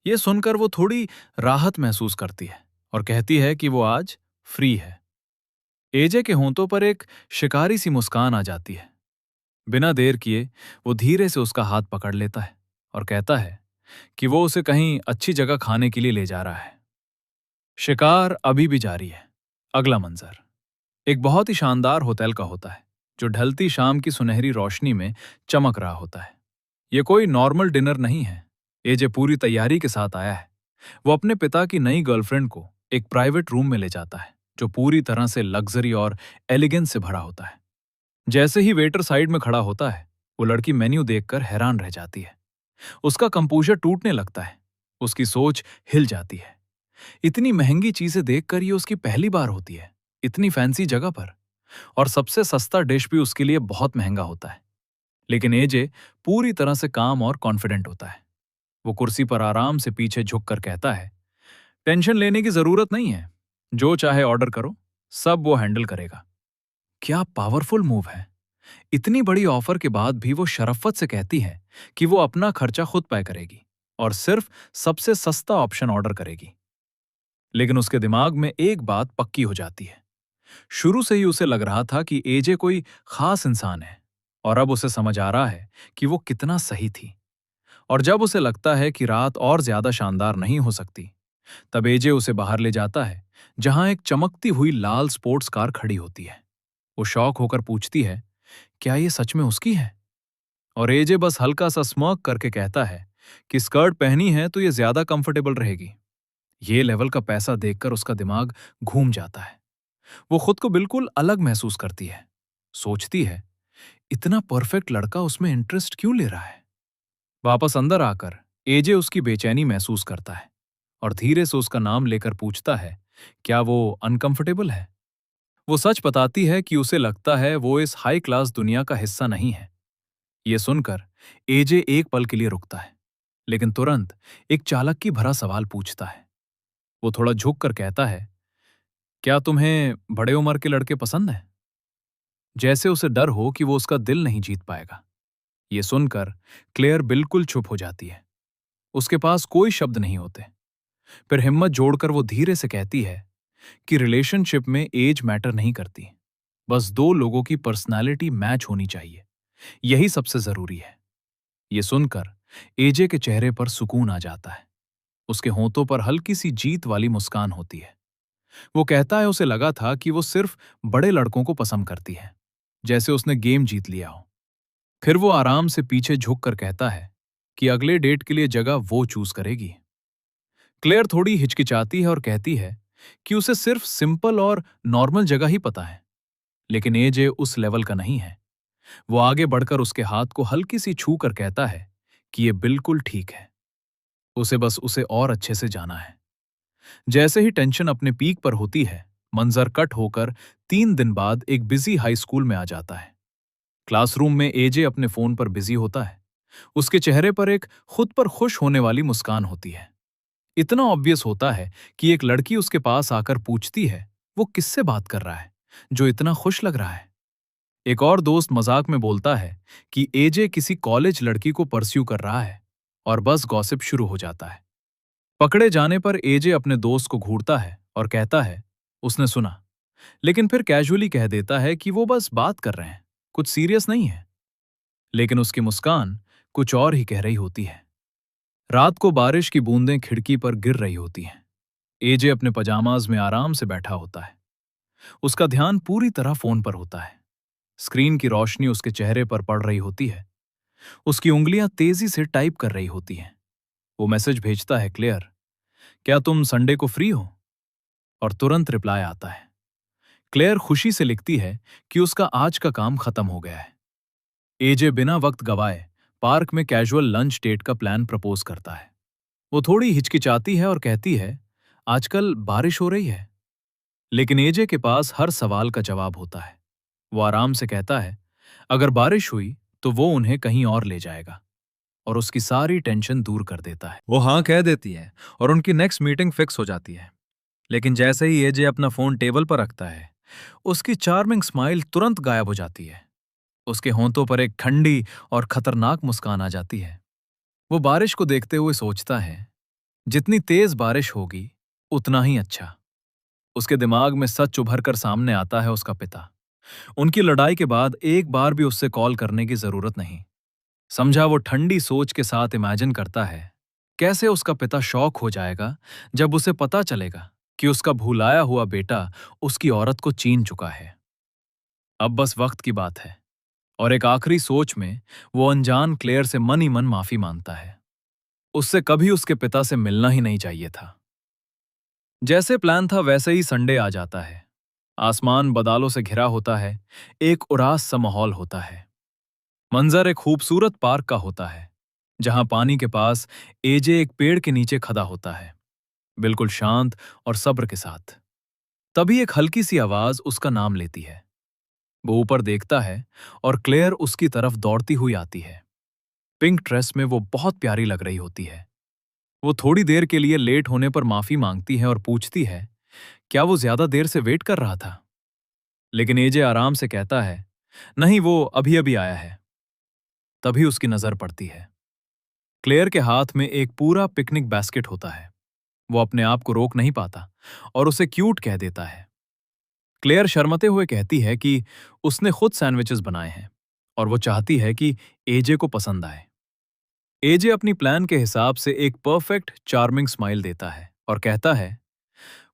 ये सुनकर वो थोड़ी राहत महसूस करती है और कहती है कि वो आज फ्री है। एजे के होंठों पर एक शिकारी सी मुस्कान आ जाती है। बिना देर किए वो धीरे से उसका हाथ पकड़ लेता है और कहता है कि वो उसे कहीं अच्छी जगह खाने के लिए ले जा रहा है। शिकार अभी भी जारी है। अगला मंजर एक बहुत ही शानदार होटल का होता है, जो ढलती शाम की सुनहरी रोशनी में चमक रहा होता है। ये कोई नॉर्मल डिनर नहीं है। एजे पूरी तैयारी के साथ आया है। वो अपने पिता की नई गर्लफ्रेंड को एक प्राइवेट रूम में ले जाता है जो पूरी तरह से लग्जरी और एलिगेंस से भरा होता है। जैसे ही वेटर साइड में खड़ा होता है, वो लड़की मेन्यू देखकर हैरान रह जाती है। उसका कंपोजर टूटने लगता है। उसकी सोच हिल जाती है। इतनी महंगी चीजें देखकर ये उसकी पहली बार होती है, इतनी फैंसी जगह पर, और सबसे सस्ता डिश भी उसके लिए बहुत महंगा होता है। लेकिन एजे पूरी तरह से काम और कॉन्फिडेंट होता है। वो कुर्सी पर आराम से पीछे झुककर कहता है, टेंशन लेने की जरूरत नहीं है, जो चाहे ऑर्डर करो, सब वो हैंडल करेगा। क्या पावरफुल मूव है। इतनी बड़ी ऑफर के बाद भी वो शरफत से कहती है कि वो अपना खर्चा खुद तय करेगी और सिर्फ सबसे सस्ता ऑप्शन ऑर्डर करेगी। लेकिन उसके दिमाग में एक बात पक्की हो जाती है। शुरू से ही उसे लग रहा था कि एजे कोई खास इंसान है, और अब उसे समझ आ रहा है कि वो कितना सही थी। और जब उसे लगता है कि रात और ज्यादा शानदार नहीं हो सकती, तब एजे उसे बाहर ले जाता है जहां एक चमकती हुई लाल स्पोर्ट्स कार खड़ी होती है। वो शॉक होकर पूछती है, क्या ये सच में उसकी है? और एजे बस हल्का सा स्मर्क करके कहता है कि स्कर्ट पहनी है तो ये ज्यादा कंफर्टेबल रहेगी। ये लेवल का पैसा देखकर उसका दिमाग घूम जाता है। वो खुद को बिल्कुल अलग महसूस करती है। सोचती है, इतना परफेक्ट लड़का उसमें इंटरेस्ट क्यों ले रहा है? वापस अंदर आकर एजे उसकी बेचैनी महसूस करता है और धीरे से उसका नाम लेकर पूछता है, क्या वो अनकंफर्टेबल है? वो सच बताती है कि उसे लगता है वो इस हाई क्लास दुनिया का हिस्सा नहीं है। ये सुनकर एजे एक पल के लिए रुकता है, लेकिन तुरंत एक चालाकी भरा सवाल पूछता है। वो थोड़ा झुक कर कहता है, क्या तुम्हें बड़े उम्र के लड़के पसंद हैं? जैसे उसे डर हो कि वो उसका दिल नहीं जीत पाएगा। ये सुनकर क्लेयर बिल्कुल चुप हो जाती है। उसके पास कोई शब्द नहीं होते। फिर हिम्मत जोड़कर वो धीरे से कहती है कि रिलेशनशिप में एज मैटर नहीं करती, बस दो लोगों की पर्सनालिटी मैच होनी चाहिए, यही सबसे जरूरी है। ये सुनकर एजे के चेहरे पर सुकून आ जाता है। उसके होंठों पर हल्की सी जीत वाली मुस्कान होती है। वो कहता है, उसे लगा था कि वो सिर्फ बड़े लड़कों को पसंद करती है, जैसे उसने गेम जीत लिया हो। फिर वो आराम से पीछे झुक कर कहता है कि अगले डेट के लिए जगह वो चूज करेगी। क्लेयर थोड़ी हिचकिचाती है और कहती है कि उसे सिर्फ सिंपल और नॉर्मल जगह ही पता है, लेकिन एजे उस लेवल का नहीं है। वो आगे बढ़कर उसके हाथ को हल्की सी छू कर कहता है कि ये बिल्कुल ठीक है, उसे बस उसे और अच्छे से जाना है। जैसे ही टेंशन अपने पीक पर होती है, मंजर कट होकर 3 दिन बाद एक बिजी हाई स्कूल में आ जाता है। क्लासरूम में एजे अपने फोन पर बिजी होता है। उसके चेहरे पर एक खुद पर खुश होने वाली मुस्कान होती है। इतना ऑब्वियस होता है कि एक लड़की उसके पास आकर पूछती है, वो किससे बात कर रहा है जो इतना खुश लग रहा है? एक और दोस्त मजाक में बोलता है कि एजे किसी कॉलेज लड़की को परस्यू कर रहा है, और बस गॉसिप शुरू हो जाता है। पकड़े जाने पर एजे अपने दोस्त को घूरता है और कहता है, उसने सुना, लेकिन फिर कैजुअली कह देता है कि वो बस बात कर रहे हैं, कुछ सीरियस नहीं है। लेकिन उसकी मुस्कान कुछ और ही कह रही होती है। रात को बारिश की बूंदें खिड़की पर गिर रही होती हैं। एजे अपने पजामाज में आराम से बैठा होता है। उसका ध्यान पूरी तरह फोन पर होता है। स्क्रीन की रोशनी उसके चेहरे पर पड़ रही होती है। उसकी उंगलियां तेजी से टाइप कर रही होती हैं। वो मैसेज भेजता है, क्लियर, क्या तुम संडे को फ्री हो? और तुरंत रिप्लाई आता है। क्लेयर खुशी से लिखती है कि उसका आज का काम खत्म हो गया है। एजे बिना वक्त गवाए पार्क में कैजुअल लंच डेट का प्लान प्रपोज करता है। वो थोड़ी हिचकिचाती है और कहती है, आजकल बारिश हो रही है। लेकिन एजे के पास हर सवाल का जवाब होता है। वो आराम से कहता है, अगर बारिश हुई तो वो उन्हें कहीं और ले जाएगा, और उसकी सारी टेंशन दूर कर देता है। वो हाँ कह देती है और उनकी नेक्स्ट मीटिंग फिक्स हो जाती है। लेकिन जैसे ही एजे अपना फोन टेबल पर रखता है, उसकी चार्मिंग स्माइल तुरंत गायब हो जाती है। उसके होंठों पर एक ठंडी और खतरनाक मुस्कान आ जाती है। वो बारिश को देखते हुए सोचता है, जितनी तेज बारिश होगी उतना ही अच्छा। उसके दिमाग में सच उभर कर सामने आता है उसका पिता। उनकी लड़ाई के बाद एक बार भी उससे कॉल करने की जरूरत नहीं। समझा, वो ठंडी सोच के साथ इमेजिन करता है कैसे उसका पिता शॉक हो जाएगा जब उसे पता चलेगा कि उसका भुलाया हुआ बेटा उसकी औरत को चीन चुका है। अब बस वक्त की बात है, और एक आखिरी सोच में वो अनजान क्लेयर से मन ही मन माफी मांगता है। उससे कभी उसके पिता से मिलना ही नहीं चाहिए था। जैसे प्लान था वैसे ही संडे आ जाता है। आसमान बादलों से घिरा होता है, एक उदास सा माहौल होता है। मंजर एक खूबसूरत पार्क का होता है, जहां पानी के पास एजे एक पेड़ के नीचे खड़ा होता है, बिल्कुल शांत और सब्र के साथ। तभी एक हल्की सी आवाज उसका नाम लेती है। वो ऊपर देखता है और क्लेयर उसकी तरफ दौड़ती हुई आती है। पिंक ड्रेस में वो बहुत प्यारी लग रही होती है। वो थोड़ी देर के लिए लेट होने पर माफी मांगती है और पूछती है क्या वो ज्यादा देर से वेट कर रहा था। लेकिन एजे आराम से कहता है नहीं, वो अभी अभी आया है। तभी उसकी नजर पड़ती है। क्लेयर के हाथ में एक पूरा पिकनिक बास्केट होता है। वो अपने आप को रोक नहीं पाता और उसे क्यूट कह देता है। क्लेयर शर्मते हुए कहती है कि उसने खुद सैंडविचेस बनाए हैं और वो चाहती है कि एजे को पसंद आए। एजे अपनी प्लान के हिसाब से एक परफेक्ट चार्मिंग स्माइल देता है और कहता है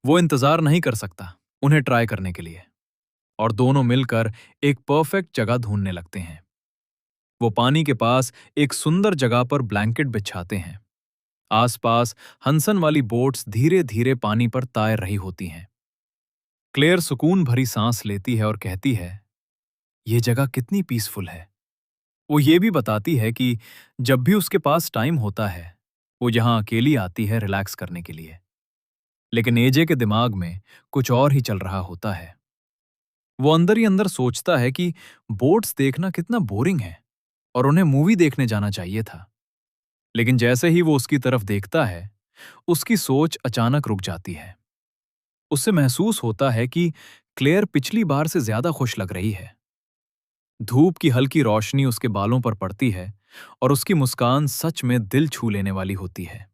वो इंतजार नहीं कर सकता उन्हें ट्राई करने के लिए। और दोनों मिलकर एक परफेक्ट जगह ढूंढने लगते हैं। वो पानी के पास एक सुंदर जगह पर ब्लैंकेट बिछाते हैं। आसपास हंसन वाली बोट्स धीरे धीरे पानी पर तैर रही होती हैं। क्लेयर सुकून भरी सांस लेती है और कहती है ये जगह कितनी पीसफुल है। वो ये भी बताती है कि जब भी उसके पास टाइम होता है वो यहाँ अकेली आती है रिलैक्स करने के लिए। लेकिन एजे के दिमाग में कुछ और ही चल रहा होता है। वो अंदर ही अंदर सोचता है कि बोट्स देखना कितना बोरिंग है और उन्हें मूवी देखने जाना चाहिए था। लेकिन जैसे ही वो उसकी तरफ देखता है उसकी सोच अचानक रुक जाती है। उससे महसूस होता है कि क्लेयर पिछली बार से ज्यादा खुश लग रही है। धूप की हल्की रोशनी उसके बालों पर पड़ती है और उसकी मुस्कान सच में दिल छू लेने वाली होती है।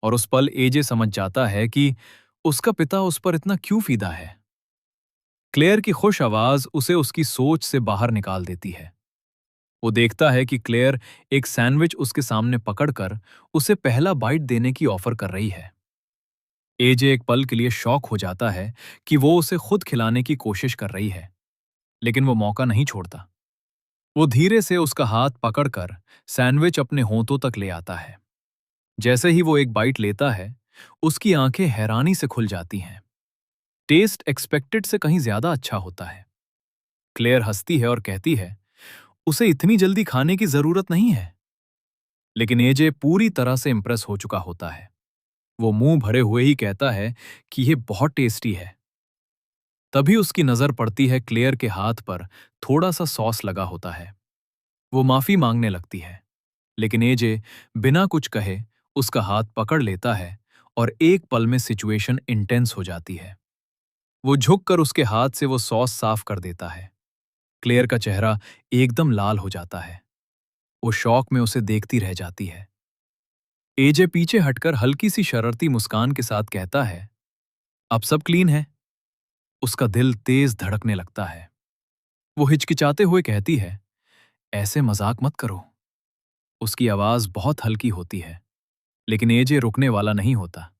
और उस पल एजे समझ जाता है कि उसका पिता उस पर इतना क्यों फीदा है। क्लेयर की खुश आवाज उसे उसकी सोच से बाहर निकाल देती है। वो देखता है कि क्लेयर एक सैंडविच उसके सामने पकड़कर उसे पहला बाइट देने की ऑफर कर रही है। एजे एक पल के लिए शॉक हो जाता है कि वो उसे खुद खिलाने की कोशिश कर रही है, लेकिन वो मौका नहीं छोड़ता। वो धीरे से उसका हाथ पकड़कर सैंडविच अपने होंठों तक ले आता है। जैसे ही वो एक बाइट लेता है उसकी आंखें हैरानी से खुल जाती हैं। टेस्ट एक्सपेक्टेड से कहीं ज्यादा अच्छा होता है। क्लेयर हंसती है और कहती है उसे इतनी जल्दी खाने की जरूरत नहीं है। लेकिन एजे पूरी तरह से इंप्रेस हो चुका होता है। वो मुंह भरे हुए ही कहता है कि यह बहुत टेस्टी है। तभी उसकी नजर पड़ती है क्लेयर के हाथ पर थोड़ा सा सॉस लगा होता है। वो माफी मांगने लगती है, लेकिन एजे बिना कुछ कहे उसका हाथ पकड़ लेता है और एक पल में सिचुएशन इंटेंस हो जाती है। वो झुककर उसके हाथ से वो सॉस साफ कर देता है। क्लेयर का चेहरा एकदम लाल हो जाता है। वो शौक में उसे देखती रह जाती है। एजे पीछे हटकर हल्की सी शरारती मुस्कान के साथ कहता है अब सब क्लीन है। उसका दिल तेज धड़कने लगता है। वो हिचकिचाते हुए कहती है ऐसे मजाक मत करो। उसकी आवाज बहुत हल्की होती है, लेकिन एजे रुकने वाला नहीं होता।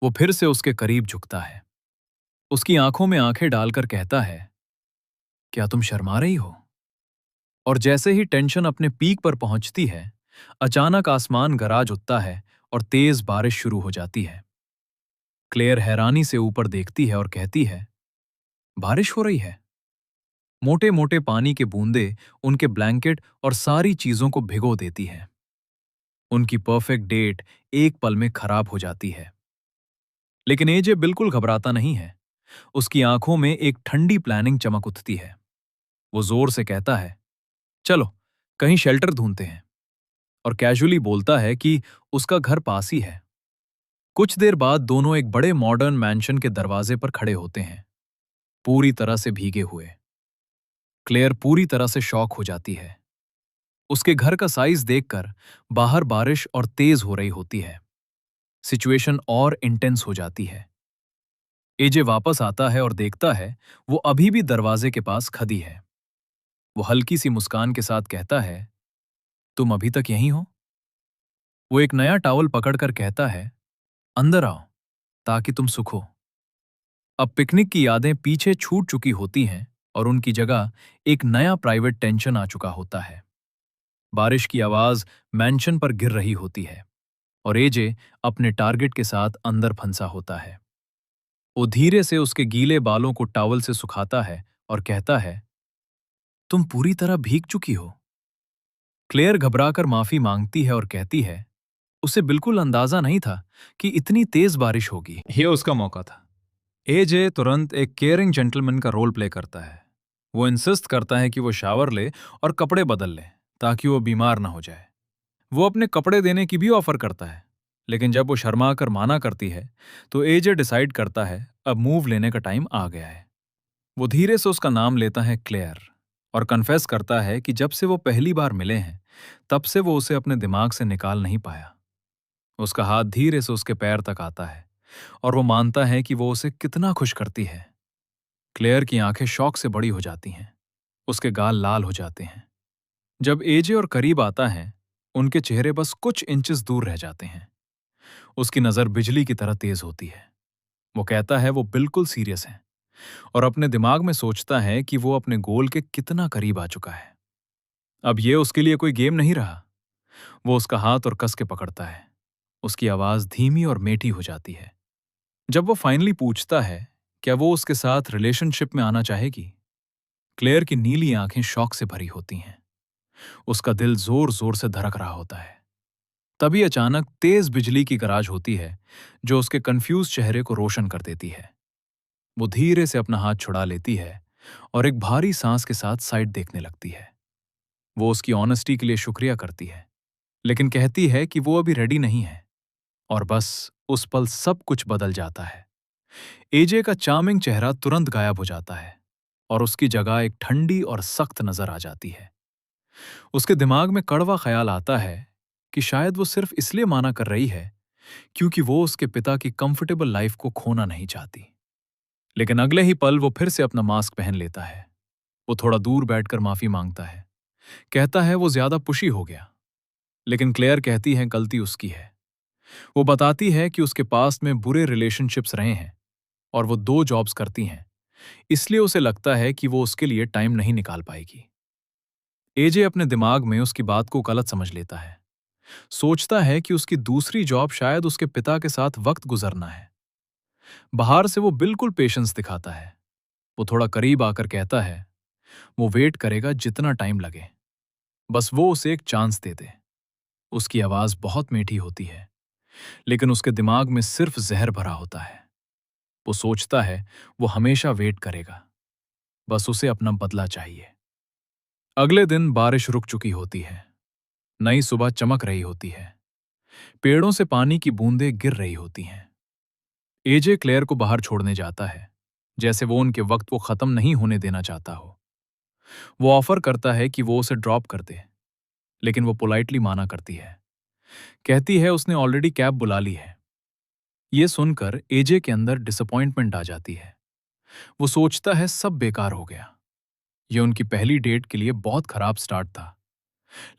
वो फिर से उसके करीब झुकता है। उसकी आंखों में आंखें डालकर कहता है क्या तुम शर्मा रही हो। और जैसे ही टेंशन अपने पीक पर पहुंचती है अचानक आसमान गरज उठता है और तेज बारिश शुरू हो जाती है। क्लेयर हैरानी से ऊपर देखती है और कहती है बारिश हो रही है। मोटे मोटे पानी के बूंदे उनके ब्लैंकेट और सारी चीजों को भिगो देती हैं। उनकी परफेक्ट डेट एक पल में खराब हो जाती है। लेकिन एजे बिल्कुल घबराता नहीं है। उसकी आंखों में एक ठंडी प्लानिंग चमक उठती है। वो जोर से कहता है चलो कहीं शेल्टर ढूंढते हैं, और कैजुअली बोलता है कि उसका घर पास ही है। कुछ देर बाद दोनों एक बड़े मॉडर्न मैंशन के दरवाजे पर खड़े होते हैं, पूरी तरह से भीगे हुए। क्लेयर पूरी तरह से शॉक हो जाती है। उसके घर का साइज देखकर बाहर बारिश और तेज हो रही होती है। सिचुएशन और इंटेंस हो जाती है। एजे वापस आता है और देखता है वो अभी भी दरवाजे के पास खड़ी है। वो हल्की सी मुस्कान के साथ कहता है तुम अभी तक यहीं हो। वो एक नया टॉवल पकड़कर कहता है अंदर आओ ताकि तुम सुखो। अब पिकनिक की यादें पीछे छूट चुकी होती हैं और उनकी जगह एक नया प्राइवेट टेंशन आ चुका होता है। बारिश की आवाज मैंशन पर गिर रही होती है। और एजे अपने टारगेट के साथ अंदर फंसा होता है। वो धीरे से उसके गीले बालों को टॉवल से सुखाता है और कहता है, तुम पूरी तरह भीग चुकी हो। क्लेयर घबराकर माफी मांगती है और कहती है, उसे बिल्कुल अंदाजा नहीं था कि इतनी तेज बारिश होगी। ये उसका मौका था। एजे तुरंत एक केयरिंग जेंटलमैन का रोल प्ले करता है। वो इंसिस्ट करता है कि वो शावर ले और कपड़े बदल ले ताकि वो बीमार ना हो जाए। वो अपने कपड़े देने की भी ऑफर करता है, लेकिन जब वो शर्मा कर माना करती है तो एजे डिसाइड करता है अब मूव लेने का टाइम आ गया है। वो धीरे से उसका नाम लेता है क्लेयर और कन्फेस करता है कि जब से वो पहली बार मिले हैं तब से वो उसे अपने दिमाग से निकाल नहीं पाया। उसका हाथ धीरे से उसके पैर तक आता है और वो मानता है कि वो उसे कितना खुश करती है। क्लेयर की आंखें शौक से बड़ी हो जाती हैं, उसके गाल लाल हो जाते हैं। जब एजे और करीब आता है, उनके चेहरे बस कुछ इंचेस दूर रह जाते हैं। उसकी नजर बिजली की तरह तेज होती है। वो कहता है वो बिल्कुल सीरियस है और अपने दिमाग में सोचता है कि वो अपने गोल के कितना करीब आ चुका है। अब ये उसके लिए कोई गेम नहीं रहा। वो उसका हाथ और कस के पकड़ता है। उसकी आवाज धीमी और मीठी हो जाती है। जब वो फाइनली पूछता है क्या वो उसके साथ रिलेशनशिप में आना चाहेगी, क्लेयर की नीली आंखें शौक से भरी होती हैं। उसका दिल जोर जोर से धड़क रहा होता है। तभी अचानक तेज बिजली की गरज होती है जो उसके कंफ्यूज चेहरे को रोशन कर देती है। वो धीरे से अपना हाथ छुड़ा लेती है और एक भारी सांस के साथ साइड देखने लगती है। वो उसकी ऑनेस्टी के लिए शुक्रिया करती है, लेकिन कहती है कि वो अभी रेडी नहीं है। और बस उस पल सब कुछ बदल जाता है। एजे का चार्मिंग चेहरा तुरंत गायब हो जाता है और उसकी जगह एक ठंडी और सख्त नजर आ जाती है। उसके दिमाग में कड़वा ख्याल आता है कि शायद वो सिर्फ इसलिए माना कर रही है क्योंकि वो उसके पिता की कंफर्टेबल लाइफ को खोना नहीं चाहती। लेकिन अगले ही पल वो फिर से अपना मास्क पहन लेता है। वो थोड़ा दूर बैठकर माफी मांगता है, कहता है वो ज्यादा पुशी हो गया। लेकिन क्लेयर कहती है गलती उसकी है। वो बताती है कि उसके पास में बुरे रिलेशनशिप्स रहे हैं और वो 2 जॉब्स करती हैं, इसलिए उसे लगता है कि वो उसके लिए टाइम नहीं निकाल पाएगी। एजे अपने दिमाग में उसकी बात को गलत समझ लेता है। सोचता है कि उसकी दूसरी जॉब शायद उसके पिता के साथ वक्त गुजरना है। बाहर से वो बिल्कुल पेशेंस दिखाता है। वो थोड़ा करीब आकर कहता है वो वेट करेगा जितना टाइम लगे, बस वो उसे एक चांस दे दे। उसकी आवाज बहुत मीठी होती है, लेकिन उसके दिमाग में सिर्फ जहर भरा होता है। वो सोचता है वो हमेशा वेट करेगा, बस उसे अपना बदला चाहिए। अगले दिन बारिश रुक चुकी होती है। नई सुबह चमक रही होती है। पेड़ों से पानी की बूंदें गिर रही होती हैं। एजे क्लेयर को बाहर छोड़ने जाता है, जैसे वो उनके वक्त को खत्म नहीं होने देना चाहता हो। वो ऑफर करता है कि वो उसे ड्रॉप कर दे, लेकिन वो पोलाइटली माना करती है। कहती है उसने ऑलरेडी कैब बुला ली है। ये सुनकर एजे के अंदर डिसअपॉइंटमेंट आ जाती है। वो सोचता है सब बेकार हो गया। ये उनकी पहली डेट के लिए बहुत खराब स्टार्ट था।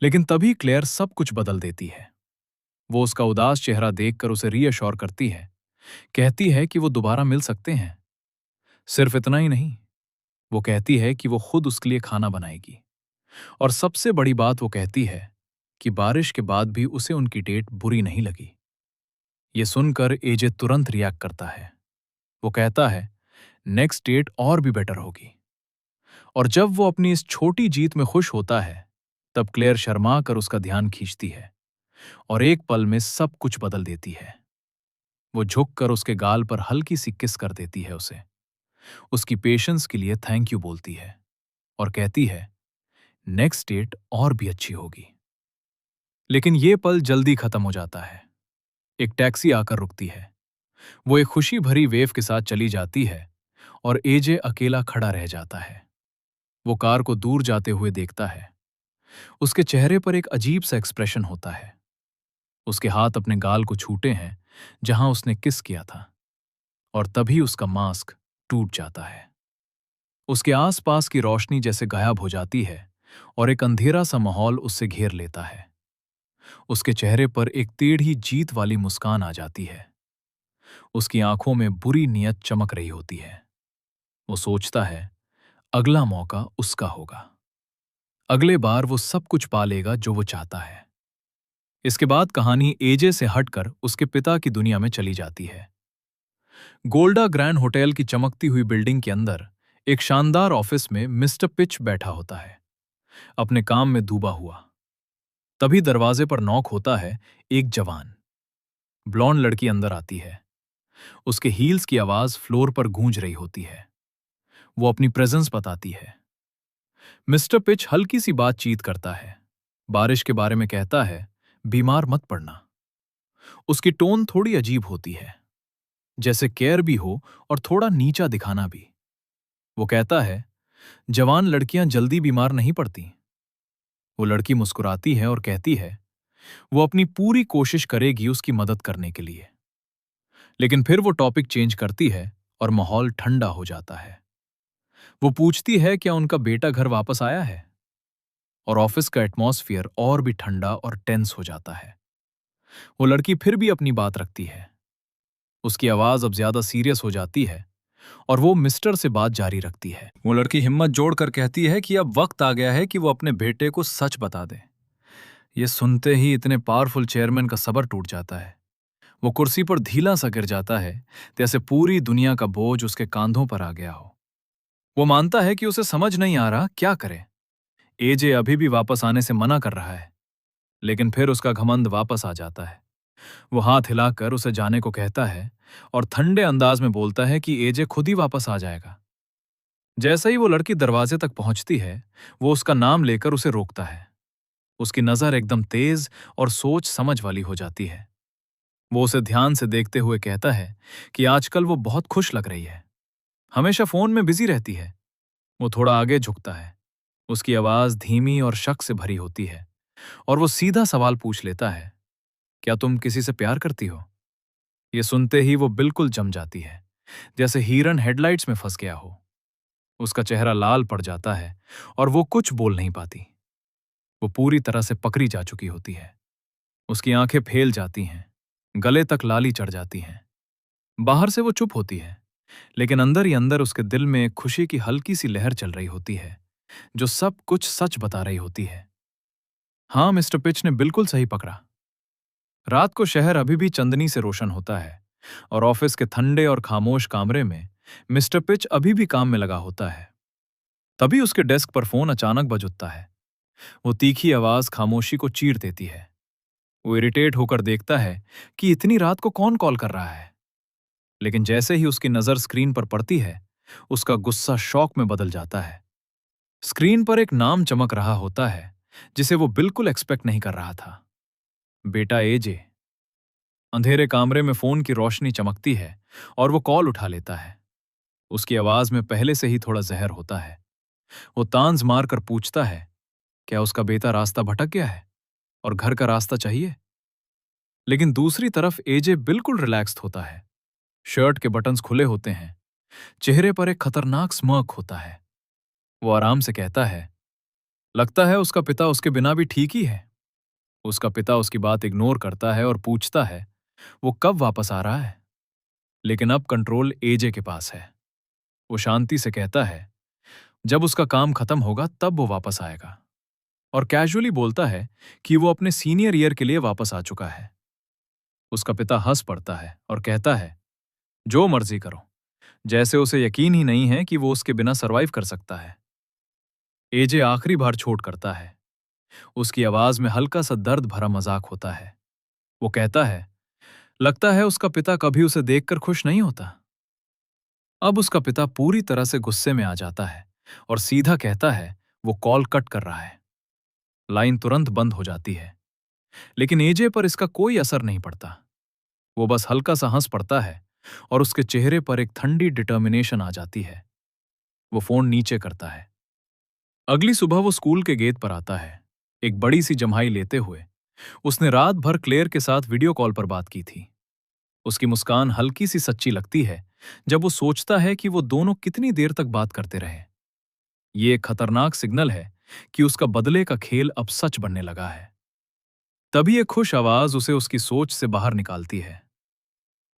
लेकिन तभी क्लेयर सब कुछ बदल देती है। वो उसका उदास चेहरा देखकर उसे रीअश्योर करती है, कहती है कि वो दोबारा मिल सकते हैं। सिर्फ इतना ही नहीं, वो कहती है कि वो खुद उसके लिए खाना बनाएगी। और सबसे बड़ी बात वो कहती है कि बारिश के बाद भी उसे उनकी डेट बुरी नहीं लगी। ये सुनकर एजे तुरंत रिएक्ट करता है। वो कहता है नेक्स्ट डेट और भी बेटर होगी। और जब वो अपनी इस छोटी जीत में खुश होता है, तब क्लेयर शर्मा कर उसका ध्यान खींचती है और एक पल में सब कुछ बदल देती है। वो झुककर उसके गाल पर हल्की सी किस कर देती है उसे। उसकी पेशेंस के लिए थैंक यू बोलती है और कहती है नेक्स्ट डेट और भी अच्छी होगी। लेकिन ये पल जल्दी खत्म हो जाता है। एक टैक्सी आकर रुकती है। वो एक खुशी भरी वेव के साथ चली जाती है और एजे अकेला खड़ा रह जाता है। वो कार को दूर जाते हुए देखता है। उसके चेहरे पर एक अजीब सा एक्सप्रेशन होता है। उसके हाथ अपने गाल को छूटे हैं जहां उसने किस किया था, और तभी उसका मास्क टूट जाता है। उसके आसपास की रोशनी जैसे गायब हो जाती है और एक अंधेरा सा माहौल उससे घेर लेता है। उसके चेहरे पर एक टेढ़ी जीत वाली मुस्कान आ जाती है। उसकी आंखों में बुरी नीयत चमक रही होती है। वो सोचता है अगला मौका उसका होगा। अगले बार वो सब कुछ पा लेगा जो वो चाहता है। इसके बाद कहानी एजे से हटकर उसके पिता की दुनिया में चली जाती है। गोल्डा ग्रैंड होटल की चमकती हुई बिल्डिंग के अंदर एक शानदार ऑफिस में मिस्टर पिच बैठा होता है, अपने काम में डूबा हुआ। तभी दरवाजे पर नॉक होता है। एक जवान ब्लॉन्ड लड़की अंदर आती है। उसके हील्स की आवाज फ्लोर पर गूंज रही होती है। वो अपनी प्रेजेंस बताती है। मिस्टर पिच हल्की सी बातचीत करता है, बारिश के बारे में कहता है, बीमार मत पड़ना। उसकी टोन थोड़ी अजीब होती है, जैसे केयर भी हो और थोड़ा नीचा दिखाना भी। वो कहता है, जवान लड़कियां जल्दी बीमार नहीं पड़ती। वो लड़की मुस्कुराती है और कहती है, वो अपनी पूरी कोशिश करेगी उसकी मदद करने के लिए। लेकिन फिर वो टॉपिक चेंज करती है और माहौल ठंडा हो जाता है। वो पूछती है क्या उनका बेटा घर वापस आया है, और ऑफिस का एटमॉस्फेयर और भी ठंडा और टेंस हो जाता है। वो लड़की फिर भी अपनी बात रखती है। उसकी आवाज अब ज्यादा सीरियस हो जाती है और वो मिस्टर से बात जारी रखती है। वो लड़की हिम्मत जोड़कर कहती है कि अब वक्त आ गया है कि वो अपने बेटे को सच बता दे। ये सुनते ही इतने पावरफुल चेयरमैन का सब्र टूट जाता है। वो कुर्सी पर ढीला सा गिर जाता है, जैसे पूरी दुनिया का बोझ उसके कांधों पर आ गया हो। वो मानता है कि उसे समझ नहीं आ रहा क्या करे। एजे अभी भी वापस आने से मना कर रहा है, लेकिन फिर उसका घमंड वापस आ जाता है। वो हाथ हिलाकर उसे जाने को कहता है और ठंडे अंदाज में बोलता है कि एजे खुद ही वापस आ जाएगा। जैसे ही वो लड़की दरवाजे तक पहुंचती है, वो उसका नाम लेकर उसे रोकता है। उसकी नजर एकदम तेज और सोच समझ वाली हो जाती है। वो उसे ध्यान से देखते हुए कहता है कि आजकल वो बहुत खुश लग रही है, हमेशा फोन में बिजी रहती है। वो थोड़ा आगे झुकता है। उसकी आवाज धीमी और शक से भरी होती है और वो सीधा सवाल पूछ लेता है, क्या तुम किसी से प्यार करती हो? ये सुनते ही वो बिल्कुल जम जाती है, जैसे हिरन हेडलाइट्स में फंस गया हो। उसका चेहरा लाल पड़ जाता है और वो कुछ बोल नहीं पाती। वो पूरी तरह से पकड़ी जा चुकी होती है। उसकी आंखें फैल जाती हैं, गले तक लाली चढ़ जाती हैं। बाहर से वो चुप होती है, लेकिन अंदर ही अंदर उसके दिल में एक खुशी की हल्की सी लहर चल रही होती है, जो सब कुछ सच बता रही होती है। हाँ, मिस्टर पिच ने बिल्कुल सही पकड़ा। रात को शहर अभी भी चांदनी से रोशन होता है और ऑफिस के ठंडे और खामोश कमरे में मिस्टर पिच अभी भी काम में लगा होता है। तभी उसके डेस्क पर फोन अचानक बज उठता है। वो तीखी आवाज खामोशी को चीर देती है। वो इरिटेट होकर देखता है कि इतनी रात को कौन कॉल कर रहा है। लेकिन जैसे ही उसकी नजर स्क्रीन पर पड़ती है, उसका गुस्सा शौक में बदल जाता है। स्क्रीन पर एक नाम चमक रहा होता है, जिसे वो बिल्कुल एक्सपेक्ट नहीं कर रहा था। बेटा एजे। अंधेरे कमरे में फोन की रोशनी चमकती है और वो कॉल उठा लेता है। उसकी आवाज में पहले से ही थोड़ा जहर होता है। वो तांज मारकर पूछता है, क्या उसका बेटा रास्ता भटक गया है और घर का रास्ता चाहिए? लेकिन दूसरी तरफ एजे बिल्कुल रिलैक्स्ड होता है। शर्ट के बटन्स खुले होते हैं, चेहरे पर एक खतरनाक स्मर्क होता है। वो आराम से कहता है, लगता है उसका पिता उसके बिना भी ठीक ही है। उसका पिता उसकी बात इग्नोर करता है और पूछता है, वो कब वापस आ रहा है? लेकिन अब कंट्रोल एजे के पास है। वो शांति से कहता है, जब उसका काम खत्म होगा तब वो वापस आएगा, और कैजुअली बोलता है कि वो अपने सीनियर ईयर के लिए वापस आ चुका है। उसका पिता हंस पड़ता है और कहता है, जो मर्जी करो, जैसे उसे यकीन ही नहीं है कि वो उसके बिना सरवाइव कर सकता है। एजे आखिरी बार छोड़ करता है। उसकी आवाज में हल्का सा दर्द भरा मजाक होता है। वो कहता है, लगता है उसका पिता कभी उसे देखकर खुश नहीं होता। अब उसका पिता पूरी तरह से गुस्से में आ जाता है और सीधा कहता है, वो कॉल कट कर रहा है। लाइन तुरंत बंद हो जाती है, लेकिन एजे पर इसका कोई असर नहीं पड़ता। वो बस हल्का सा हंस पड़ता है और उसके चेहरे पर एक ठंडी डिटर्मिनेशन आ जाती है। वो फोन नीचे करता है। अगली सुबह वो स्कूल के गेट पर आता है, एक बड़ी सी जम्हाई लेते हुए। उसने रात भर क्लेयर के साथ वीडियो कॉल पर बात की थी। उसकी मुस्कान हल्की सी सच्ची लगती है जब वो सोचता है कि वो दोनों कितनी देर तक बात करते रहे। ये एक खतरनाक सिग्नल है कि उसका बदले का खेल अब सच बनने लगा है। तभी एक खुश आवाज उसे उसकी सोच से बाहर निकालती है।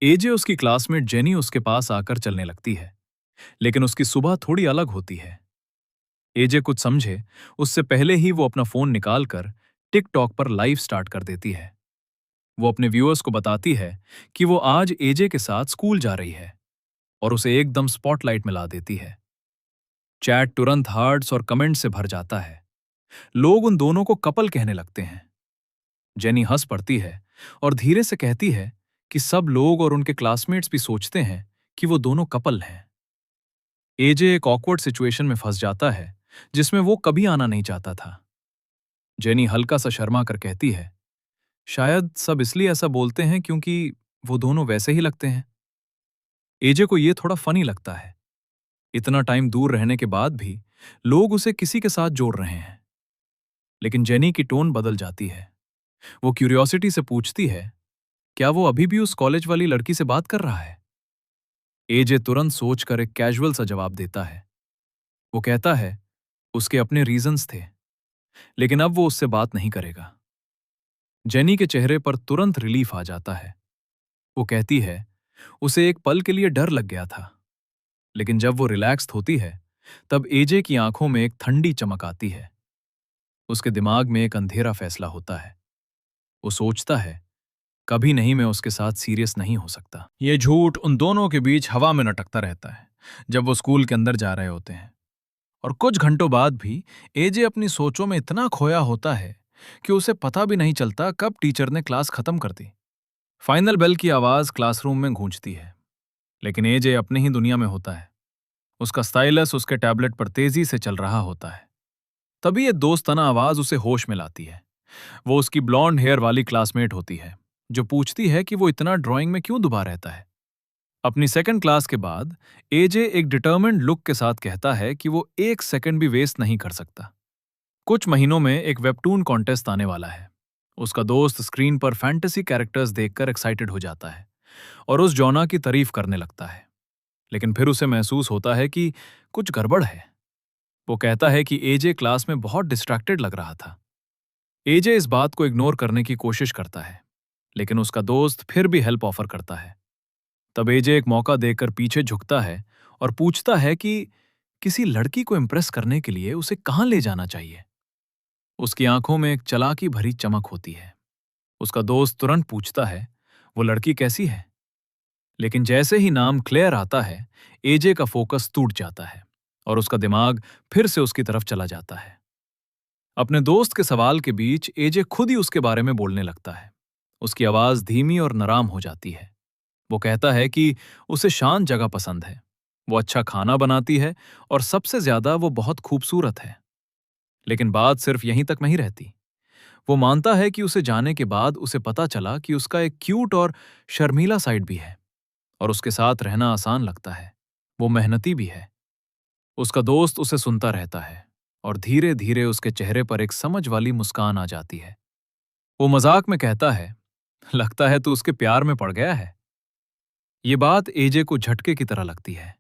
एजे उसकी क्लासमेट जेनी उसके पास आकर चलने लगती है, लेकिन उसकी सुबह थोड़ी अलग होती है। एजे कुछ समझे उससे पहले ही वो अपना फोन निकालकर टिकटॉक पर लाइव स्टार्ट कर देती है। वो अपने व्यूअर्स को बताती है कि वो आज एजे के साथ स्कूल जा रही है और उसे एकदम स्पॉटलाइट में ला देती है। चैट तुरंत हार्ट्स और कमेंट से भर जाता है। लोग उन दोनों को कपल कहने लगते हैं। जेनी हंस पड़ती है और धीरे से कहती है कि सब लोग और उनके क्लासमेट्स भी सोचते हैं कि वो दोनों कपल हैं। एजे एक ऑकवर्ड सिचुएशन में फंस जाता है जिसमें वो कभी आना नहीं चाहता था। जेनी हल्का सा शर्मा कर कहती है, शायद सब इसलिए ऐसा बोलते हैं क्योंकि वो दोनों वैसे ही लगते हैं। एजे को ये थोड़ा फनी लगता है। इतना टाइम दूर रहने के बाद भी लोग उसे किसी के साथ जोड़ रहे हैं। लेकिन जेनी की टोन बदल जाती है। वो क्यूरियोसिटी से पूछती है, क्या वो अभी भी उस कॉलेज वाली लड़की से बात कर रहा है? एजे तुरंत सोचकर एक कैजुअल सा जवाब देता है। वो कहता है, उसके अपने रीजंस थे, लेकिन अब वो उससे बात नहीं करेगा। जेनी के चेहरे पर तुरंत रिलीफ आ जाता है। वो कहती है, उसे एक पल के लिए डर लग गया था, लेकिन जब वो रिलैक्स्ड होती है, तब एजे की आंखों में एक ठंडी चमक आती है। उसके दिमाग में एक अंधेरा फैसला होता है। वो सोचता है, कभी नहीं मैं उसके साथ सीरियस नहीं हो सकता। ये झूठ उन दोनों के बीच हवा में लटकता रहता है जब वो स्कूल के अंदर जा रहे होते हैं। और कुछ घंटों बाद भी एजे अपनी सोचों में इतना खोया होता है कि उसे पता भी नहीं चलता कब टीचर ने क्लास खत्म कर दी। फाइनल बेल की आवाज क्लासरूम में गूंजती है, लेकिन एजे अपनी ही दुनिया में होता है। उसका स्टाइलस उसके टैबलेट पर तेजी से चल रहा होता है। तभी ये दोस्ताना आवाज उसे होश में लाती है। वो उसकी ब्लॉन्ड हेयर वाली क्लासमेट होती है, जो पूछती है कि वो इतना ड्राइंग में क्यों डूबा रहता है। अपनी सेकंड क्लास के बाद एजे एक डिटर्मिन्ड लुक के साथ कहता है कि वो एक सेकंड भी वेस्ट नहीं कर सकता। कुछ महीनों में एक वेबटून कॉन्टेस्ट आने वाला है। उसका दोस्त स्क्रीन पर फैंटेसी कैरेक्टर्स देखकर एक्साइटेड हो जाता है और उस जॉना की तारीफ करने लगता है। लेकिन फिर उसे महसूस होता है कि कुछ गड़बड़ है। वो कहता है कि एजे क्लास में बहुत डिस्ट्रैक्टेड लग रहा था। एजे इस बात को इग्नोर करने की कोशिश करता है, लेकिन उसका दोस्त फिर भी हेल्प ऑफर करता है। तब एजे एक मौका देकर पीछे झुकता है और पूछता है कि किसी लड़की को इम्प्रेस करने के लिए उसे कहां ले जाना चाहिए। उसकी आंखों में एक चालाकी भरी चमक होती है। उसका दोस्त तुरंत पूछता है, वो लड़की कैसी है? लेकिन जैसे ही नाम क्लेयर आता है, एजे का फोकस टूट जाता है और उसका दिमाग फिर से उसकी तरफ चला जाता है। अपने दोस्त के सवाल के बीच एजे खुद ही उसके बारे में बोलने लगता है। उसकी आवाज धीमी और नराम हो जाती है। वो कहता है कि उसे शांत जगह पसंद है, वो अच्छा खाना बनाती है और सबसे ज्यादा वो बहुत खूबसूरत है। लेकिन बात सिर्फ यहीं तक नहीं रहती। वो मानता है कि उसे जाने के बाद उसे पता चला कि उसका एक क्यूट और शर्मीला साइड भी है और उसके साथ रहना आसान लगता है। वो मेहनती भी है। उसका दोस्त उसे सुनता रहता है और धीरे धीरे उसके चेहरे पर एक समझ वाली मुस्कान आ जाती है। वो मजाक में कहता है, लगता है तू उसके प्यार में पड़ गया है। ये बात एजे को झटके की तरह लगती है।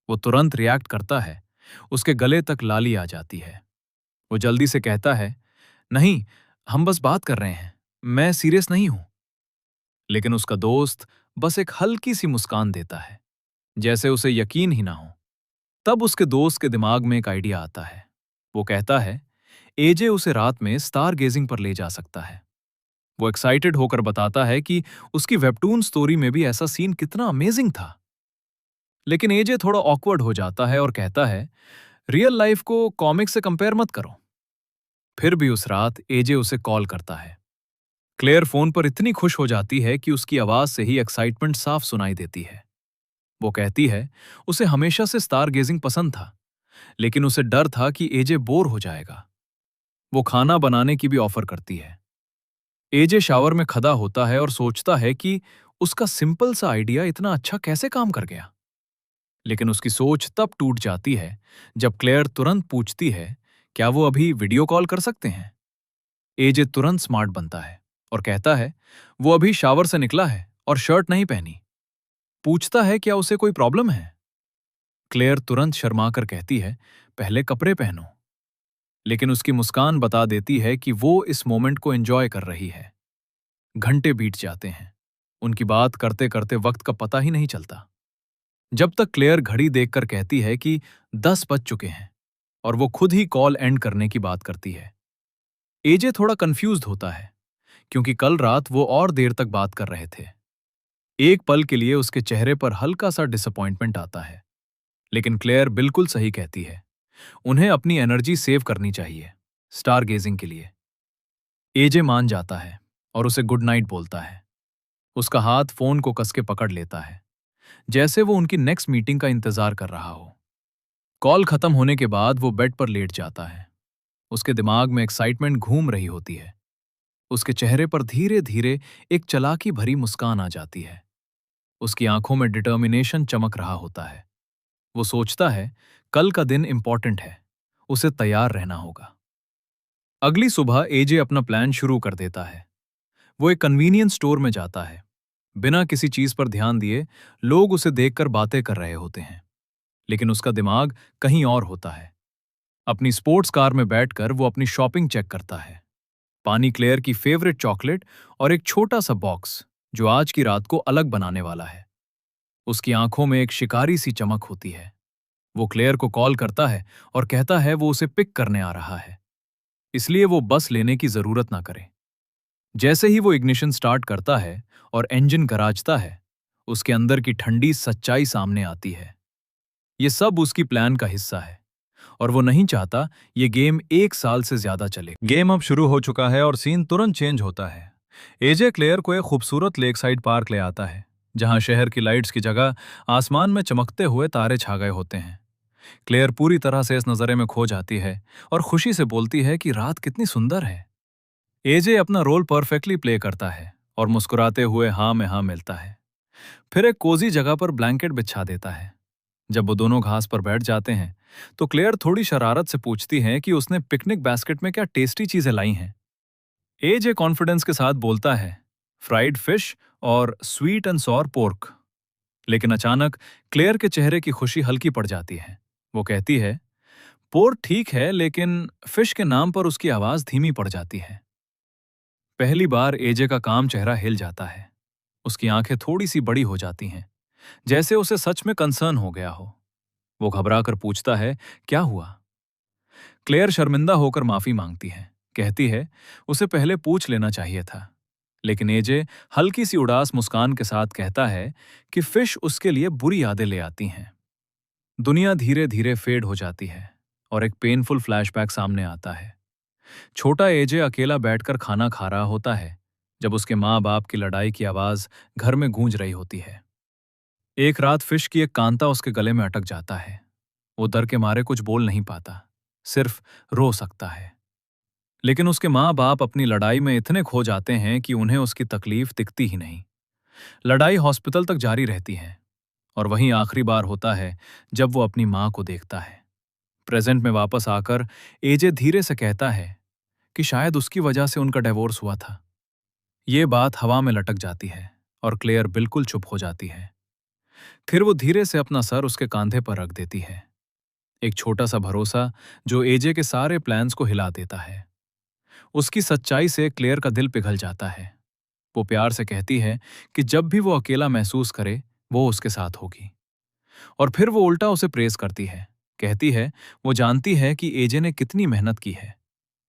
वो तुरंत रिएक्ट करता है। उसके गले तक लाली आ जाती है। वो जल्दी से कहता है, नहीं, हम बस बात कर रहे हैं, मैं सीरियस नहीं हूं। लेकिन उसका दोस्त बस एक हल्की सी मुस्कान देता है, जैसे उसे यकीन ही ना हो। तब उसके दोस्त के दिमाग में एक आइडिया आता है। वो कहता है, एजे उसे रात में स्टार गेजिंग पर ले जा सकता है। वो एक्साइटेड होकर बताता है कि उसकी वेबटून स्टोरी में भी ऐसा सीन कितना अमेजिंग था। लेकिन एजे थोड़ा ऑकवर्ड हो जाता है और कहता है, रियल लाइफ को कॉमिक से कंपेयर मत करो। फिर भी उस रात एजे उसे कॉल करता है। क्लेयर फोन पर इतनी खुश हो जाती है कि उसकी आवाज से ही एक्साइटमेंट साफ सुनाई देती है। वो कहती है, उसे हमेशा से स्टार गेजिंग पसंद था, लेकिन उसे डर था कि एजे बोर हो जाएगा। वो खाना बनाने की भी ऑफर करती है। एजे शावर में खड़ा होता है और सोचता है कि उसका सिंपल सा आइडिया इतना अच्छा कैसे काम कर गया। लेकिन उसकी सोच तब टूट जाती है जब क्लेयर तुरंत पूछती है, क्या वो अभी वीडियो कॉल कर सकते हैं? एजे तुरंत स्मार्ट बनता है और कहता है, वो अभी शावर से निकला है और शर्ट नहीं पहनी। पूछता है, क्या उसे कोई प्रॉब्लम है? क्लेयर तुरंत शर्मा कर कहती है, पहले कपड़े पहनो। लेकिन उसकी मुस्कान बता देती है कि वो इस मोमेंट को एंजॉय कर रही है। घंटे बीत जाते हैं। उनकी बात करते करते वक्त का पता ही नहीं चलता, जब तक क्लेयर घड़ी देखकर कहती है कि 10 बज चुके हैं और वो खुद ही कॉल एंड करने की बात करती है। एजे थोड़ा कंफ्यूज्ड होता है, क्योंकि कल रात वो और देर तक बात कर रहे थे। एक पल के लिए उसके चेहरे पर हल्का सा डिसअपॉइंटमेंट आता है, लेकिन क्लेयर बिल्कुल सही कहती है, उन्हें अपनी एनर्जी सेव करनी चाहिए स्टार गेजिंग के लिए। एजे मान जाता है और उसे गुड नाइट बोलता है। उसका हाथ फोन को कस के पकड़ लेता है, जैसे वो उनकी नेक्स्ट मीटिंग का इंतजार कर रहा हो। कॉल खत्म होने के बाद वो बेड पर लेट जाता है। उसके दिमाग में एक्साइटमेंट घूम रही होती है। उसके चेहरे पर धीरे धीरे एक चालाकी भरी मुस्कान आ जाती है। उसकी आंखों में डिटर्मिनेशन चमक रहा होता है। वो सोचता है कल का दिन इंपॉर्टेंट है, उसे तैयार रहना होगा। अगली सुबह एजे अपना प्लान शुरू कर देता है। वो एक कन्वीनियंस स्टोर में जाता है। बिना किसी चीज पर ध्यान दिए लोग उसे देखकर बातें कर रहे होते हैं, लेकिन उसका दिमाग कहीं और होता है। अपनी स्पोर्ट्स कार में बैठकर वो अपनी शॉपिंग चेक करता है। पानी क्लेयर की फेवरेट चॉकलेट और एक छोटा सा बॉक्स जो आज की रात को अलग बनाने वाला है। उसकी आंखों में एक शिकारी सी चमक होती है। वो क्लेयर को कॉल करता है और कहता है वो उसे पिक करने आ रहा है, इसलिए वो बस लेने की जरूरत ना करे। जैसे ही वो इग्निशन स्टार्ट करता है और इंजन गराजता है, उसके अंदर की ठंडी सच्चाई सामने आती है। ये सब उसकी प्लान का हिस्सा है और वो नहीं चाहता ये गेम 1 साल से ज्यादा चले। गेम अब शुरू हो चुका है और सीन तुरंत चेंज होता है। एजे क्लेयर को एक खूबसूरत लेक साइड पार्क ले आता है, जहां शहर की लाइट्स की जगह आसमान में चमकते हुए तारे छा गए होते हैं। क्लेयर पूरी तरह से इस नज़ारे में खो जाती है और खुशी से बोलती है कि रात कितनी सुंदर है। एजे अपना रोल परफेक्टली प्ले करता है और मुस्कुराते हुए हाँ में हाँ मिलता है। फिर एक कोजी जगह पर ब्लैंकेट बिछा देता है। जब वो दोनों घास पर बैठ जाते हैं तो क्लेयर थोड़ी शरारत से पूछती है कि उसने पिकनिक बास्केट में क्या टेस्टी चीजें लाई हैं। एजे कॉन्फिडेंस के साथ बोलता है, फ्राइड फिश और स्वीट एंड सॉर पोर्क। लेकिन अचानक क्लेयर के चेहरे की खुशी हल्की पड़ जाती है। वो कहती है, पोर्क ठीक है, लेकिन फिश के नाम पर उसकी आवाज धीमी पड़ जाती है। पहली बार एजे का काम चेहरा हिल जाता है। उसकी आंखें थोड़ी सी बड़ी हो जाती हैं, जैसे उसे सच में कंसर्न हो गया हो। वो घबरा कर पूछता है, क्या हुआ? क्लेयर शर्मिंदा होकर माफी मांगती है, कहती है उसे पहले पूछ लेना चाहिए था। लेकिन एजे हल्की सी उदास मुस्कान के साथ कहता है कि फिश उसके लिए बुरी यादें ले आती हैं। दुनिया धीरे धीरे फेड हो जाती है और एक पेनफुल फ्लैशबैक सामने आता है। छोटा एजे अकेला बैठकर खाना खा रहा होता है, जब उसके माँ बाप की लड़ाई की आवाज घर में गूंज रही होती है। एक रात फिश की एक कांता उसके गले में अटक जाता है। वो डर के मारे कुछ बोल नहीं पाता, सिर्फ रो सकता है। लेकिन उसके माँ बाप अपनी लड़ाई में इतने खो जाते हैं कि उन्हें उसकी तकलीफ दिखती ही नहीं। लड़ाई हॉस्पिटल तक जारी रहती है और वहीं आखिरी बार होता है जब वो अपनी माँ को देखता है। प्रेजेंट में वापस आकर एजे धीरे से कहता है कि शायद उसकी वजह से उनका डिवोर्स हुआ था। ये बात हवा में लटक जाती है और क्लेयर बिल्कुल चुप हो जाती है। फिर वो धीरे से अपना सर उसके कांधे पर रख देती है। एक छोटा सा भरोसा जो एजे के सारे प्लान्स को हिला देता है। उसकी सच्चाई से क्लेयर का दिल पिघल जाता है। वो प्यार से कहती है कि जब भी वो अकेला महसूस करे वो उसके साथ होगी। और फिर वो उल्टा उसे प्रेज करती है, कहती है वो जानती है कि एजे ने कितनी मेहनत की है।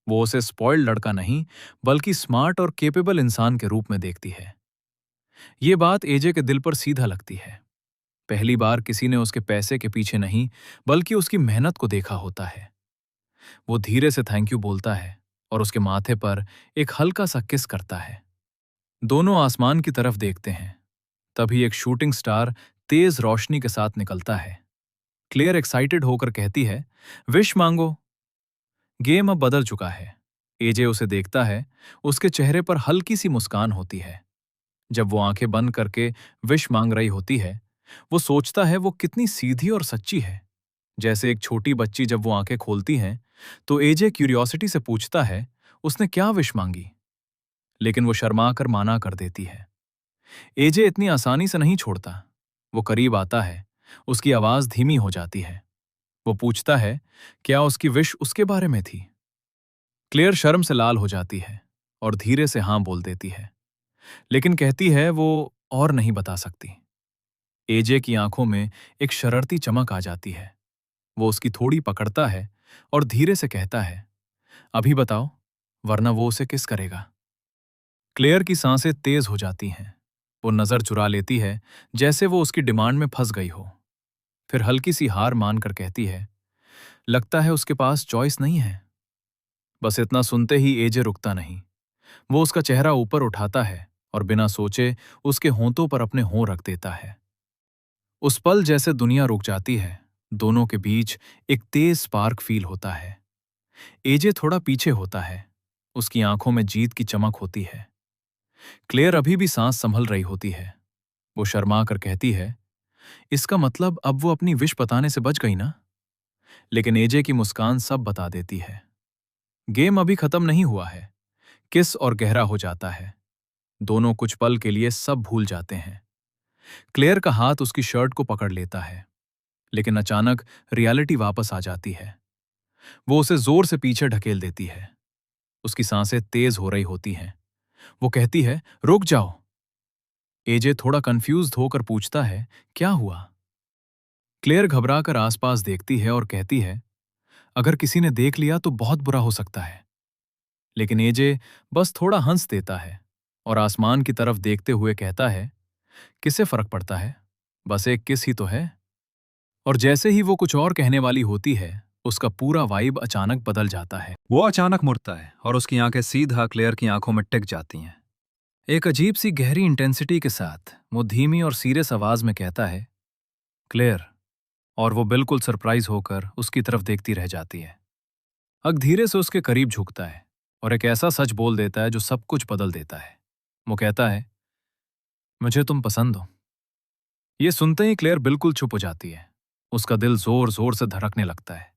वो उसे स्पॉइल्ड लड़का नहीं, बल्कि स्मार्ट और केपेबल इंसान के रूप में देखती है। ये बात एजे के दिल पर सीधा लगती है। पहली बार किसी ने उसके पैसे के पीछे नहीं, बल्कि उसकी मेहनत को देखा होता है। वो धीरे से थैंक यू बोलता है और उसके माथे पर एक हल्का सा किस करता है। दोनों आसमान की तरफ देखते हैं। तभी एक शूटिंग स्टार तेज रोशनी के साथ निकलता है। क्लेयर एक्साइटेड होकर कहती है, विश मांगो। गेम अब बदल चुका है। एजे उसे देखता है, उसके चेहरे पर हल्की सी मुस्कान होती है। जब वो आंखें बंद करके विश मांग रही होती है, वो सोचता है वो कितनी सीधी और सच्ची है। जैसे एक छोटी बच्ची जब वो आंखें खोलती हैं, तो एजे क्यूरियोसिटी से पूछता है, उसने क्या विश मांगी? लेकिन वो शर्मा कर माना कर देती है। एजे इतनी आसानी से नहीं छोड़ता। वो करीब आता है, उसकी आवाज धीमी हो जाती है। वो पूछता है, क्या उसकी विश उसके बारे में थी? क्लेयर शर्म से लाल हो जाती है और धीरे से हां बोल देती है, लेकिन कहती है वो और नहीं बता सकती। एजे की आंखों में एक शरारती चमक आ जाती है। वो उसकी थोड़ी पकड़ता है और धीरे से कहता है, अभी बताओ, वरना वो उसे किस करेगा। क्लेयर की सांसें तेज हो जाती हैं। वो नजर चुरा लेती है, जैसे वो उसकी डिमांड में फंस गई हो। फिर हल्की सी हार मानकर कहती है, लगता है उसके पास चॉइस नहीं है। बस इतना सुनते ही एजे रुकता नहीं। वो उसका चेहरा ऊपर उठाता है और बिना सोचे उसके होंठों पर अपने होंठ रख देता है। उस पल जैसे दुनिया रुक जाती है। दोनों के बीच एक तेज स्पार्क फील होता है। एजे थोड़ा पीछे होता है। उसकी आंखों में जीत की चमक होती है। क्लेयर अभी भी सांस संभल रही होती है। वो शर्मा कर कहती है, इसका मतलब अब वो अपनी विश बताने से बच गई ना? लेकिन एजे की मुस्कान सब बता देती है। गेम अभी खत्म नहीं हुआ है। किस और गहरा हो जाता है। दोनों कुछ पल के लिए सब भूल जाते हैं। क्लेयर का हाथ उसकी शर्ट को पकड़ लेता है, लेकिन अचानक रियलिटी वापस आ जाती है। वो उसे जोर से पीछे ढकेल देती है। उसकी सांसें तेज हो रही होती हैं। वो कहती है, रुक जाओ। एजे थोड़ा कंफ्यूज्ड होकर पूछता है, क्या हुआ? क्लेयर घबराकर आसपास देखती है और कहती है, अगर किसी ने देख लिया तो बहुत बुरा हो सकता है। लेकिन एजे बस थोड़ा हंस देता है और आसमान की तरफ देखते हुए कहता है, किससे फर्क पड़ता है? बस एक किस ही तो है। और जैसे ही वो कुछ और कहने वाली होती है, उसका पूरा वाइब अचानक बदल जाता है। वो अचानक मुड़ता है और उसकी आंखें सीधा क्लेयर की आंखों में टिक जाती हैं। एक अजीब सी गहरी इंटेंसिटी के साथ वो धीमी और सीरियस आवाज में कहता है, क्लेयर। और वो बिल्कुल सरप्राइज होकर उसकी तरफ देखती रह जाती है। अग धीरे से उसके करीब झुकता है और एक ऐसा सच बोल देता है जो सब कुछ बदल देता है। वो कहता है, मुझे तुम पसंद हो। ये सुनते ही क्लेयर बिल्कुल चुप हो जाती है। उसका दिल जोर जोर से धड़कने लगता है,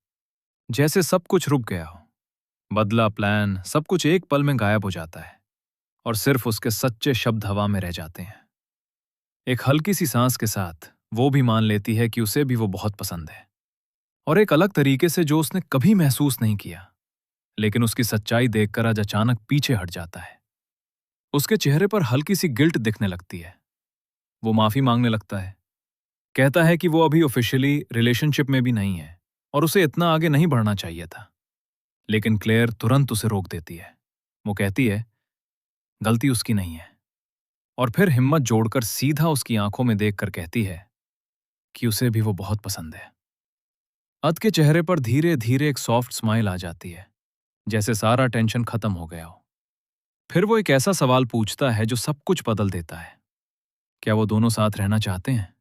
जैसे सब कुछ रुक गया हो। बदला प्लान, सब कुछ एक पल में गायब हो जाता है और सिर्फ उसके सच्चे शब्द हवा में रह जाते हैं। एक हल्की सी सांस के साथ वो भी मान लेती है कि उसे भी वो बहुत पसंद है, और एक अलग तरीके से जो उसने कभी महसूस नहीं किया। लेकिन उसकी सच्चाई देखकर आज अचानक पीछे हट जाता है। उसके चेहरे पर हल्की सी गिल्ट दिखने लगती है। वो माफी मांगने लगता है, कहता है कि वो अभी ऑफिशियली रिलेशनशिप में भी नहीं है और उसे इतना आगे नहीं बढ़ना चाहिए था। लेकिन क्लेयर तुरंत उसे रोक देती है। वो कहती है, गलती उसकी नहीं है। और फिर हिम्मत जोड़कर सीधा उसकी आंखों में देखकर कहती है कि उसे भी वो बहुत पसंद है। अद के चेहरे पर धीरे धीरे एक सॉफ्ट स्माइल आ जाती है, जैसे सारा टेंशन खत्म हो गया हो। फिर वो एक ऐसा सवाल पूछता है जो सब कुछ बदल देता है, क्या वो दोनों साथ रहना चाहते हैं?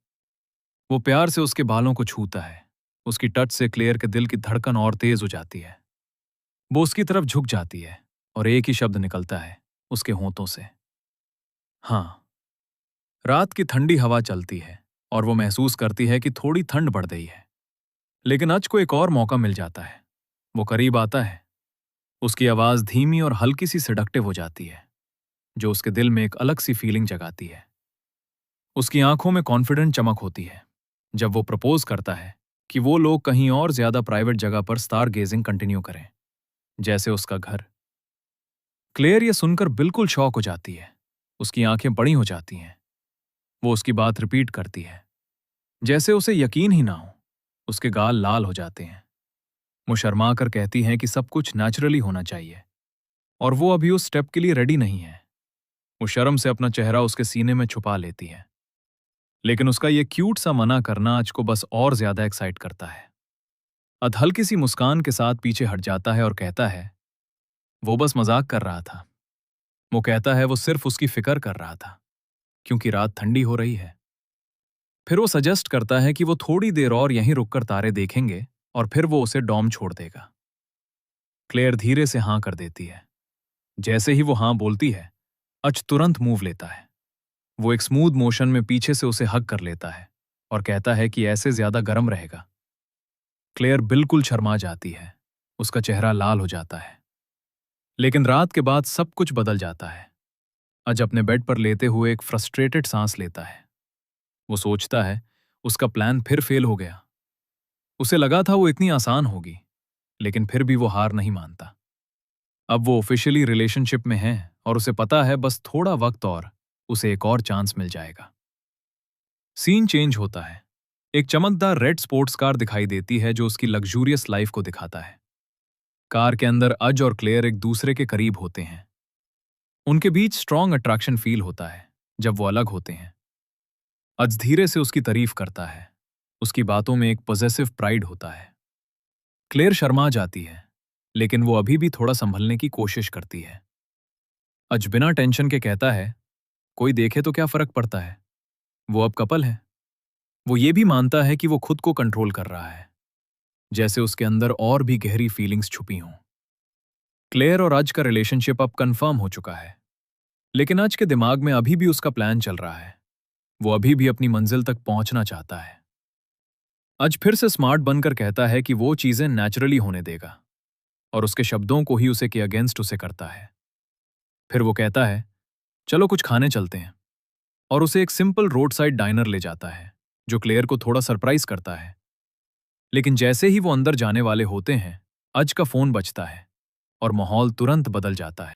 वो प्यार से उसके बालों को छूता है। उसकी टच से क्लेयर के दिल की धड़कन और तेज हो जाती है। वो उसकी तरफ झुक जाती है और एक ही शब्द निकलता है उसके होंठों से, हाँ। रात की ठंडी हवा चलती है और वो महसूस करती है कि थोड़ी ठंड बढ़ गई है। लेकिन अज को एक और मौका मिल जाता है। वो करीब आता है। उसकी आवाज धीमी और हल्की सी सेडक्टिव हो जाती है, जो उसके दिल में एक अलग सी फीलिंग जगाती है। उसकी आंखों में कॉन्फिडेंट चमक होती है जब वो प्रपोज करता है कि वो लोग कहीं और ज्यादा प्राइवेट जगह पर स्टार गेजिंग कंटिन्यू करें, जैसे उसका घर। क्लेयर ये सुनकर बिल्कुल शॉक हो जाती है। उसकी आंखें बड़ी हो जाती हैं। वो उसकी बात रिपीट करती है, जैसे उसे यकीन ही ना हो। उसके गाल लाल हो जाते हैं। वो शर्मा कर कहती हैं कि सब कुछ नेचुरली होना चाहिए और वो अभी उस स्टेप के लिए रेडी नहीं है। वो शर्म से अपना चेहरा उसके सीने में छुपा लेती है। लेकिन उसका ये क्यूट सा मना करना आज को बस और ज्यादा एक्साइट करता है। अद हल्की सी मुस्कान के साथ पीछे हट जाता है और कहता है, वो बस मजाक कर रहा था। वो कहता है वो सिर्फ उसकी फिक्र कर रहा था, क्योंकि रात ठंडी हो रही है। फिर वो सजेस्ट करता है कि वो थोड़ी देर और यहीं रुककर तारे देखेंगे और फिर वो उसे डॉम छोड़ देगा। क्लेयर धीरे से हाँ कर देती है। जैसे ही वो हाँ बोलती है, अच तुरंत मूव लेता है। वो एक स्मूथ मोशन में पीछे से उसे हग कर लेता है और कहता है कि ऐसे ज्यादा गर्म रहेगा। क्लेयर बिल्कुल शर्मा जाती है। उसका चेहरा लाल हो जाता है। लेकिन रात के बाद सब कुछ बदल जाता है। अज अपने बेड पर लेते हुए एक फ्रस्ट्रेटेड सांस लेता है। वो सोचता है उसका प्लान फिर फेल हो गया। उसे लगा था वो इतनी आसान होगी, लेकिन फिर भी वो हार नहीं मानता। अब वो ऑफिशियली रिलेशनशिप में है और उसे पता है बस थोड़ा वक्त और उसे एक और चांस मिल जाएगा। सीन चेंज होता है। एक चमकदार रेड स्पोर्ट्स कार दिखाई देती है जो उसकी लग्जूरियस लाइफ को दिखाता है। कार के अंदर अज और क्लेयर एक दूसरे के करीब होते हैं। उनके बीच स्ट्रॉन्ग अट्रैक्शन फील होता है जब वो अलग होते हैं। अज धीरे से उसकी तारीफ करता है। उसकी बातों में एक पॉजेसिव प्राइड होता है। क्लेयर शर्मा जाती है, लेकिन वो अभी भी थोड़ा संभलने की कोशिश करती है। अज बिना टेंशन के कहता है, कोई देखे तो क्या फर्क पड़ता है, वो अब कपल है। वो ये भी मानता है कि वो खुद को कंट्रोल कर रहा है, जैसे उसके अंदर और भी गहरी फीलिंग्स छुपी हों। क्लेयर और अज का रिलेशनशिप अब कंफर्म हो चुका है, लेकिन अज के दिमाग में अभी भी उसका प्लान चल रहा है। वो अभी भी अपनी मंजिल तक पहुंचना चाहता है। अज फिर से स्मार्ट बनकर कहता है कि वो चीजें नेचुरली होने देगा और उसके शब्दों को ही उसे के अगेंस्ट उसे करता है। फिर वो कहता है, चलो कुछ खाने चलते हैं, और उसे एक सिंपल रोड साइड डाइनर ले जाता है, जो क्लेयर को थोड़ा सरप्राइज करता है। लेकिन जैसे ही वो अंदर जाने वाले होते हैं, अज का फोन बजता है और माहौल तुरंत बदल जाता है।